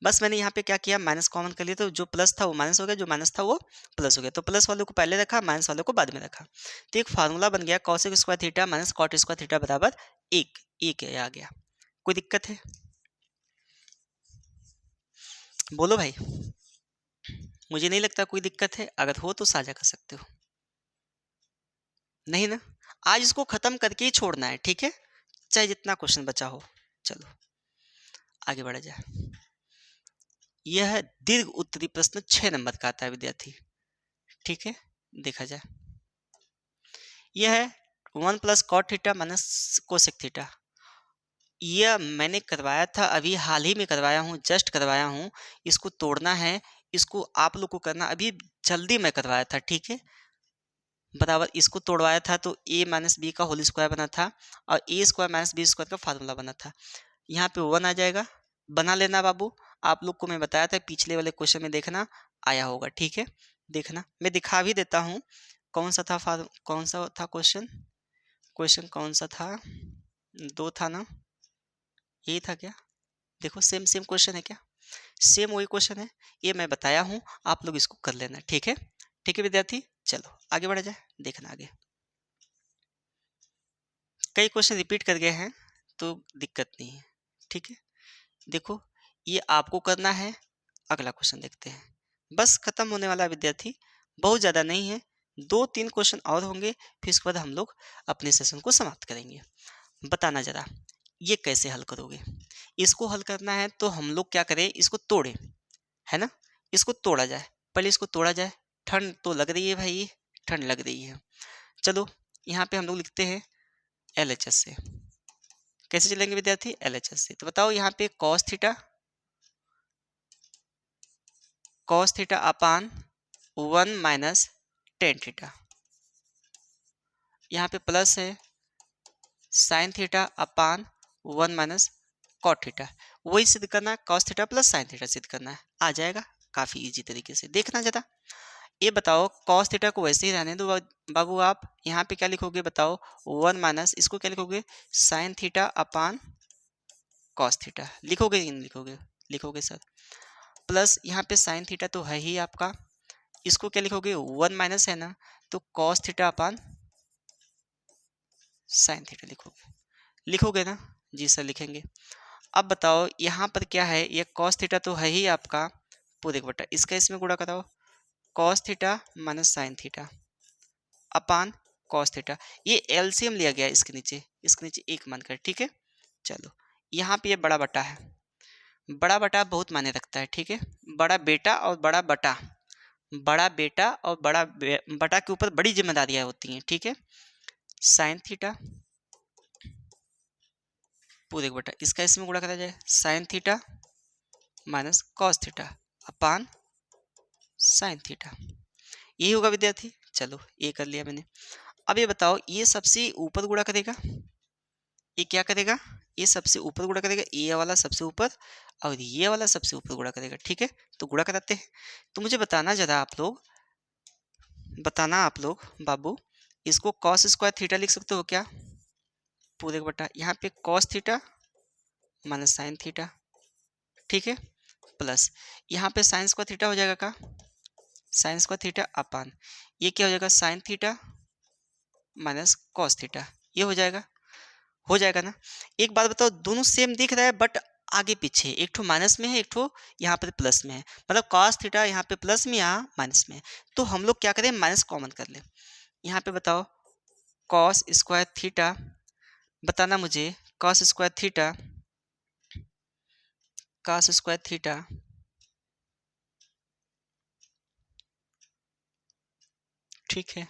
Speaker 1: बस मैंने यहाँ पे क्या किया, माइनस कॉमन कर लिया, तो जो प्लस था वो माइनस हो गया, जो माइनस था वो प्लस हो गया। तो प्लस वाले को पहले रखा, माइनस वाले को बाद में रखा। तो एक फार्मूला बन गया, cosec square theta minus cot square theta बराबर एक, एक आ गया। कोई दिक्कत है, बोलो भाई। मुझे नहीं लगता कोई दिक्कत है, अगर हो तो साझा कर सकते हो, नहीं ना। आज इसको खत्म करके ही छोड़ना है, ठीक है, चाहे जितना क्वेश्चन बचा हो। चलो आगे बढ़ा जाए। यह दीर्घ उत्तरी प्रश्न 6 नंबर का आता है विद्यार्थी, ठीक है, देखा जाए। यह है 1 plus cot theta minus cosec theta. यह मैंने करवाया था, अभी हाल ही में करवाया हूँ, जस्ट करवाया हूँ। इसको तोड़ना है, इसको आप लोग को करना, अभी जल्दी मैं करवाया था, ठीक है, बराबर। इसको तोड़वाया था तो a माइनस बी का होल स्क्वायर बना था, और ए स्क्वायर माइनस बी स्क्वायर का फार्मूला बना था। यहाँ पे 1 आ जाएगा, बना लेना बाबू। आप लोग को मैं बताया था पिछले वाले क्वेश्चन में, देखना आया होगा, ठीक है, देखना मैं दिखा भी देता हूँ। कौन सा था कौन सा था क्वेश्चन, क्वेश्चन कौन सा था, दो था ना, यही था क्या, देखो सेम सेम क्वेश्चन है क्या, सेम वही क्वेश्चन है, ये मैं बताया हूँ, आप लोग इसको कर लेना, ठीक है, ठीक है विद्यार्थी। चलो आगे बढ़ा जाए, देखना आगे। कई क्वेश्चन रिपीट कर गए हैं तो दिक्कत नहीं है, ठीक है। देखो ये आपको करना है, अगला क्वेश्चन देखते हैं, बस खत्म होने वाला है विद्यार्थी, बहुत ज़्यादा नहीं है, 2-3 क्वेश्चन और होंगे, फिर उसके बाद हम लोग अपने सेशन को समाप्त करेंगे। बताना ज़रा ये कैसे हल करोगे। इसको हल करना है तो हम लोग क्या करें, इसको तोड़ें, है ना, इसको तोड़ा जाए, पहले इसको तोड़ा जाए। ठंड तो लग रही है भाई, ठंड लग रही है। चलो यहाँ पे हम लोग लिखते हैं LHS से, कैसे चलेंगे विद्यार्थी, LHS से। तो बताओ यहाँ पे cos theta upon 1 minus tan theta, यहाँ पे प्लस है sine theta upon 1 minus cot theta. वही सिद्ध करना है, cos theta plus sine theta सिद्ध करना है, आ जाएगा काफ़ी इजी तरीके से। देखना ज़रा, ये बताओ कॉस थीटा को वैसे ही रहने दो बाबू, आप यहाँ पे क्या लिखोगे बताओ, 1 माइनस इसको क्या लिखोगे, sign theta upon cos theta, लिखोगे कि नहीं लिखोगे, लिखोगे सर, प्लस यहाँ पे साइन थीटा तो है ही आपका, इसको क्या लिखोगे, 1 माइनस है ना, तो कॉस थीटा अपान साइन थीटा लिखोगे, लिखोगे ना, जी सर लिखेंगे। अब बताओ यहाँ पर क्या है, ये कॉस थीटा तो है ही आपका पूरे का बटा, इसका इसमें गुणा कराओ, cos theta minus sine theta upon cos theta. ये एलसीएम लिया गया है इसके नीचे एक मानकर, ठीक है। चलो यहाँ पे ये बड़ा बटा है, बड़ा बटा बहुत मायने रखता है, ठीक है। बड़ा बेटा और बड़ा बटा, बड़ा बेटा और बटा के ऊपर बड़ी जिम्मेदारियां होती हैं, ठीक है। साइन थीटा पूरे बटा, इसका इसमें गुणा करा जाए, sign theta minus cos theta अपान साइन थीटा, यही होगा विद्यार्थी। चलो ये कर लिया मैंने। अब ये बताओ, ये सबसे ऊपर गुणा करेगा, ये क्या करेगा, ये सबसे ऊपर गुणा करेगा, ये वाला सबसे ऊपर और ये वाला सबसे ऊपर गुणा करेगा, ठीक है। तो गुणा कराते हैं। तो मुझे बताना जरा आप लोग बाबू, इसको कॉस स्क्वायर थीटा लिख सकते हो क्या, पूरे बटा यहाँ पे cos theta minus sine theta, ठीक है, प्लस यहाँ पे साइन स्क्वायर थीटा हो जाएगा का, साइन स्क्वायर थीटा अपान ये क्या हो जाएगा, sign theta minus cos theta, ये हो जाएगा ना। एक बात बताओ, दोनों सेम दिख रहा है बट आगे पीछे, एक ठो माइनस में है, एक ठो यहाँ पर प्लस में है, मतलब कॉस थीटा यहाँ पे प्लस में, यहाँ माइनस में है। तो हम लोग क्या करें, माइनस कॉमन कर ले। यहाँ पे बताओ कॉस स्क्वायर थीटा, बताना मुझे cos square theta, cos square theta ठीक है,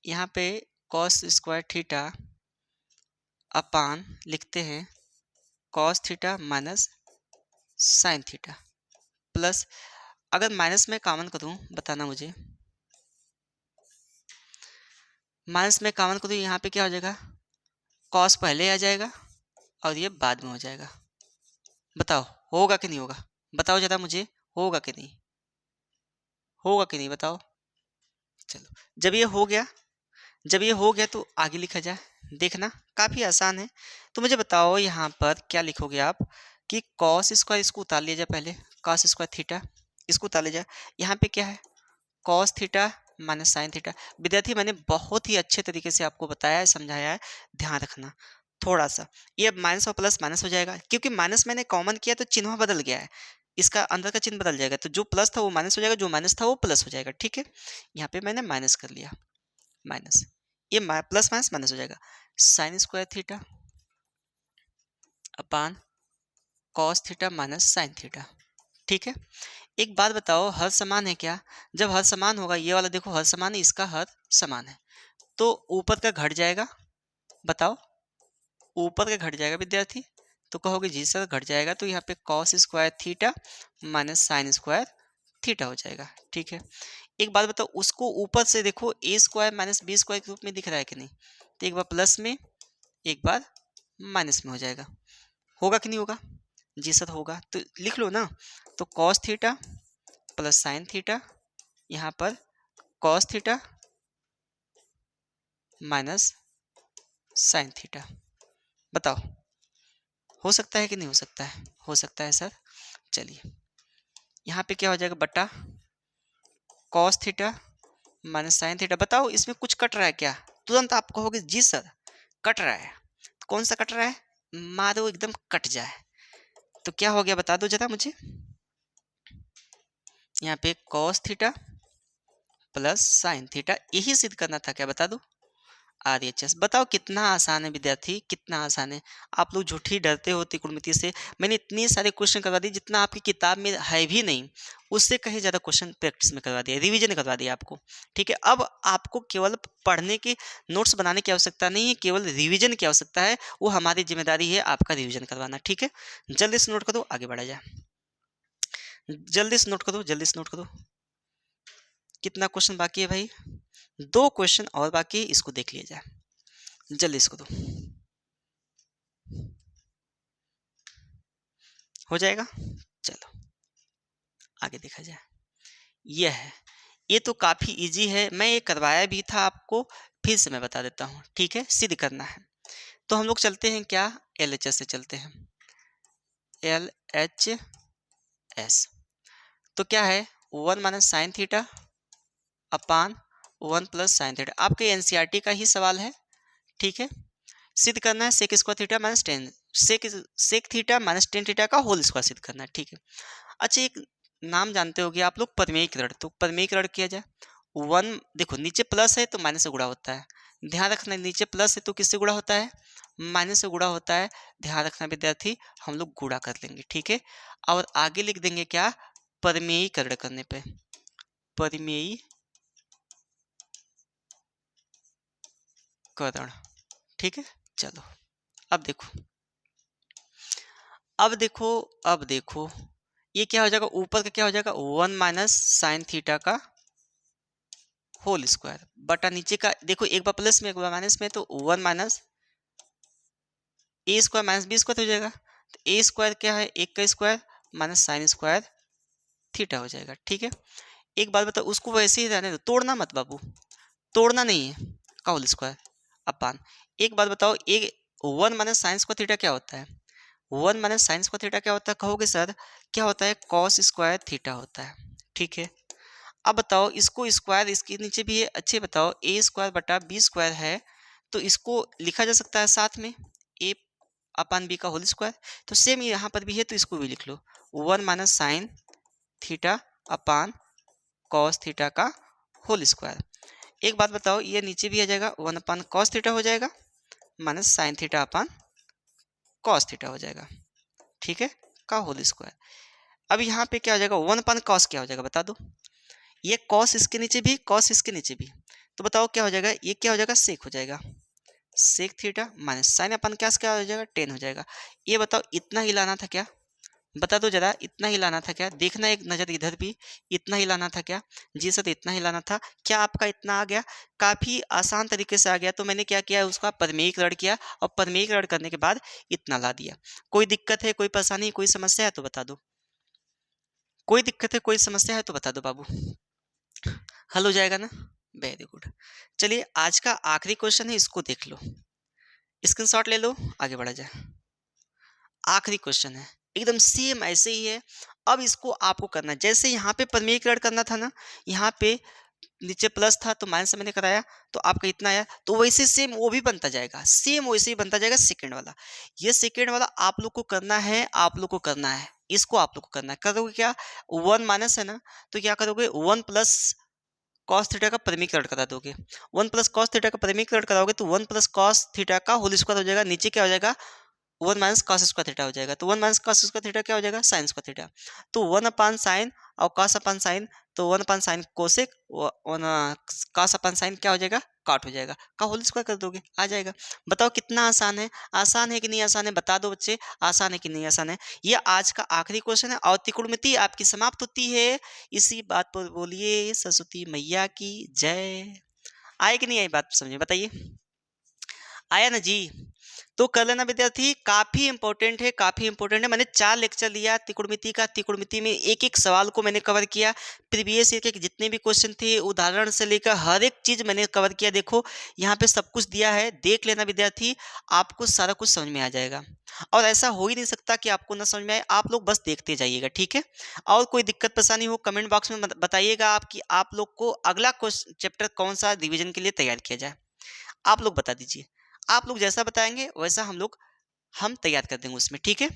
Speaker 1: यहाँ पे कॉस स्क्वायर थीटा अपान लिखते हैं cos theta minus sine theta, plus अगर माइनस में कॉमन करूँ, बताना मुझे, माइनस में कॉमन करूँ, यहाँ पे क्या हो जाएगा, कॉस पहले आ जाएगा और ये बाद में हो जाएगा। बताओ होगा कि नहीं होगा, बताओ जरा मुझे, होगा कि नहीं, होगा कि नहीं बताओ। चलो जब ये हो गया तो आगे लिखा जाए, देखना काफ़ी आसान है। तो मुझे बताओ यहाँ पर क्या लिखोगे आप, कि कॉस स्क्वायर, इसको उतार लिया जाए पहले, कॉस स्क्वायर थीटा इसको उतार लिया जाए, यहाँ पे क्या है cos theta minus sine theta. विद्यार्थी मैंने बहुत ही अच्छे तरीके से आपको बताया है, समझाया है, ध्यान रखना थोड़ा सा। ये अब माइनस और प्लस माइनस हो जाएगा, क्योंकि माइनस मैंने कॉमन किया तो चिन्ह बदल गया है, इसका अंदर का चिन्ह बदल जाएगा, तो जो प्लस था वो माइनस हो जाएगा, जो माइनस था वो प्लस हो जाएगा, ठीक है। यहाँ पे मैंने माइनस कर लिया, माइनस, ये प्लस माइनस माइनस हो जाएगा, sign square theta upon cos theta minus sine theta, ठीक है। एक बात बताओ, हर समान है क्या, जब हर समान होगा, ये वाला देखो हर समान है, इसका हर समान है, तो ऊपर का घट जाएगा, बताओ ऊपर का घट जाएगा विद्यार्थी, तो कहोगे जी सर घट जाएगा, तो यहाँ पे cos square theta minus sign square theta हो जाएगा, ठीक है। एक बात बताओ, उसको ऊपर से देखो ए स्क्वायर माइनस बी स्क्वायर के रूप में दिख रहा है कि नहीं, तो एक बार प्लस में एक बार माइनस में हो जाएगा, होगा कि नहीं होगा, जी सर होगा, तो लिख लो ना। तो cos theta plus sine theta, यहाँ पर cos theta minus sine theta, बताओ हो सकता है कि नहीं हो सकता है, हो सकता है सर। चलिए यहाँ पे क्या हो जाएगा, बटा cos theta minus sine theta, बताओ इसमें कुछ कट रहा है क्या, तुरंत आप कहोगे जी सर कट रहा है, कौन सा कट रहा है, मारो एकदम कट जाए, तो क्या हो गया बता दो जरा मुझे। यहाँ पे cos theta plus sine theta, यही सिद्ध करना था क्या, बता दो। RHS बताओ कितना आसान है विद्यार्थी, कितना आसान है। आप लोग झूठी डरते हो त्रिकोणमिति से, मैंने इतने सारे क्वेश्चन करवा दिए जितना आपकी किताब में है भी नहीं, उससे कहीं ज़्यादा क्वेश्चन प्रैक्टिस में करवा दिया, रिवीजन करवा दिया आपको, ठीक है। अब आपको केवल पढ़ने के नोट्स बनाने की आवश्यकता नहीं है, केवल रिविजन की आवश्यकता है, वो हमारी जिम्मेदारी है आपका रिविजन करवाना, ठीक है। जल्दी से नोट करो, आगे बढ़ा जाए, जल्दी से नोट करो, जल्दी से नोट करो। कितना क्वेश्चन बाकी है भाई, 2 क्वेश्चन और बाकी है, इसको देख लिया जाए, जल्दी इसको दो, हो जाएगा। चलो आगे देखा जाए, यह है, ये तो काफ़ी इजी है, मैं ये करवाया भी था आपको, फिर से मैं बता देता हूँ, ठीक है, सिद्ध करना है। तो हम लोग चलते हैं क्या, LHS से चलते हैं, LHS, तो क्या है 1 minus sine theta upon 1 plus sine theta, आपके NCERT का ही सवाल है, ठीक है। सिद्ध करना है sec square theta minus 10, sec theta minus 10 theta का होल स्क्वायर सिद्ध करना है, ठीक है। अच्छा एक नाम जानते होगे आप लोग, परिमेयीकरण। तो परिमेयीकरण किया जाए, 1 देखो नीचे प्लस है तो माइनस से गुणा होता है, ध्यान रखना नीचे प्लस है तो किससे गुणा होता है, माइनस से गुणा होता है, ध्यान रखना विद्यार्थी, हम लोग गुणा कर लेंगे, ठीक है। और आगे लिख देंगे क्या, परिमेयीकरण करने पे, परिमेयीकरण, ठीक है। चलो अब देखो, अब देखो, अब देखो, ये क्या हो जाएगा, ऊपर का क्या हो जाएगा, 1 माइनस साइन थीटा का होल स्क्वायर, बटा नीचे का देखो एक बार प्लस में एक बार माइनस में, तो 1 माइनस ए स्क्वायर माइनस बी स्क्वायर हो जाएगा। तो ए स्क्वायर क्या है, एक का square minus sign square theta हो जाएगा, ठीक है। एक बात बताओ, उसको वैसे ही रहने दो, तोड़ना मत बाबू, तोड़ना नहीं है, का होल स्क्वायर अपान। एक बात बताओ, एक 1 माइनस साइन स्क्वायर थीटा क्या होता है, 1 माइनस साइन स्क्वायर थीटा क्या होता है, कहोगे सर क्या होता है, कॉस स्क्वायर थीटा होता है, ठीक है। अब बताओ इसको स्क्वायर इसके नीचे भी है, अच्छे बताओ, ए स्क्वायर बटा बी स्क्वायर है, तो इसको लिखा जा सकता है साथ में ए अपान बी का होल स्क्वायर। तो सेम यहाँ पर भी है, तो इसको भी लिख लो, 1 minus sine theta upon cos theta का होल स्क्वायर। एक बात बताओ, ये नीचे भी आ जाएगा, 1 अपान कॉस थीटा हो जाएगा minus sine theta upon cos theta हो जाएगा, ठीक है, का होल स्क्वायर। अब यहाँ पे क्या हो जाएगा, 1 अपान कॉस क्या हो जाएगा बता दो, ये कॉस इसके नीचे भी, कॉस इसके नीचे भी, तो बताओ क्या हो जाएगा, ये क्या हो जाएगा, सेक हो जाएगा, सेक थीटा माइनस साइन अपन क्या हो जाएगा, टेन हो जाएगा। ये बताओ इतना ही लाना था क्या, बता दो जरा, इतना ही लाना था क्या, देखना एक नज़र इधर भी, इतना ही लाना था क्या, जी सर इतना ही लाना था, क्या आपका इतना आ गया, काफ़ी आसान तरीके से आ गया। तो मैंने क्या किया, उसका परिमेयीकरण किया, और परिमेयीकरण करने के बाद इतना ला दिया। कोई दिक्कत है, कोई परेशानी, कोई समस्या है तो बता दो, कोई दिक्कत है, कोई समस्या है तो बता दो बाबू, हल हो जाएगा ना, वेरी गुड। चलिए आज का आखिरी क्वेश्चन है, इसको देख लो, स्क्रीनशॉट ले लो, आगे बढ़ा जाए। आखिरी क्वेश्चन है, एकदम सेम ऐसे ही है। अब इसको आपको करना है, जैसे यहाँ पे परिमेयीकरण करना था ना, यहाँ पे नीचे प्लस था तो माइनस मैंने कराया, तो आपका इतना आया, तो वैसे सेम वो भी बनता जाएगा, सेम वैसे ही बनता जाएगा सेकंड वाला। ये सेकंड वाला आप लोग को करना है, आप लोग को करना है, इसको आप लोग को करना है। करोगे क्या, 1 माइनस है ना, तो क्या करोगे, 1 प्लस कॉस थीटा का परिमीकरण करा दोगे, 1 प्लस कॉस थीटा का परिमीकरण कराओगे तो 1 प्लस कॉस थीटा का होल स्क्वायर हो जाएगा, नीचे क्या हो जाएगा, 1 माइनस कॉस स्क्वायर थीटा हो जाएगा, तो 1 माइनस कॉस स्क्वायर थीटा क्या हो जाएगा, साइन स्क्वायर थीटा। तो 1 अपान साइन और कॉस अपान साइन, तो 1 अपान साइन कोसेक, 1 कॉस अपान साइन क्या हो जाएगा, काट हो जाएगा, का होल स्क्वायर कर दोगे, आ जाएगा। बताओ कितना आसान है, आसान है कि नहीं आसान है, बता दो बच्चे, आसान है कि नहीं आसान है। ये आज का आखिरी क्वेश्चन है और त्रिकोणमिति आपकी समाप्त होती है। इसी बात पर बोलिए सरस्वती मैया की जय। आए कि नहीं आई बात समझे, बताइए, आया ना जी। तो कर लेना विद्यार्थी, काफी इंपॉर्टेंट है, काफी इंपॉर्टेंट है। मैंने 4 लेक्चर लिया त्रिकोणमिति का, त्रिकोणमिति में एक एक सवाल को मैंने कवर किया, प्रीवियस ईयर के जितने भी क्वेश्चन थे उदाहरण से लेकर हर एक चीज मैंने कवर किया। देखो यहाँ पे सब कुछ दिया है, देख लेना विद्यार्थी, आपको सारा कुछ समझ में आ जाएगा। और ऐसा हो ही नहीं सकता कि आपको ना समझ में आए, आप लोग बस देखते जाइएगा, ठीक है। और कोई दिक्कत परेशानी हो कमेंट बॉक्स में बताइएगा आप, कि आप लोग को अगला क्वेश्चन चैप्टर कौन सा रिविजन के लिए तैयार किया जाए, आप लोग बता दीजिए। आप लोग जैसा बताएंगे वैसा हम तैयार कर देंगे उसमें, ठीक है।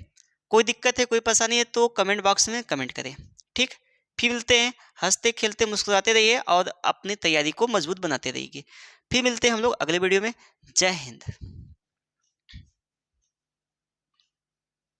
Speaker 1: कोई दिक्कत है, कोई परेशानी है तो कमेंट बॉक्स में कमेंट करें, ठीक। फिर मिलते हैं, हंसते खेलते मुस्कुराते रहिए और अपनी तैयारी को मजबूत बनाते रहिए। फिर मिलते हैं हम लोग अगले वीडियो में। जय हिंद।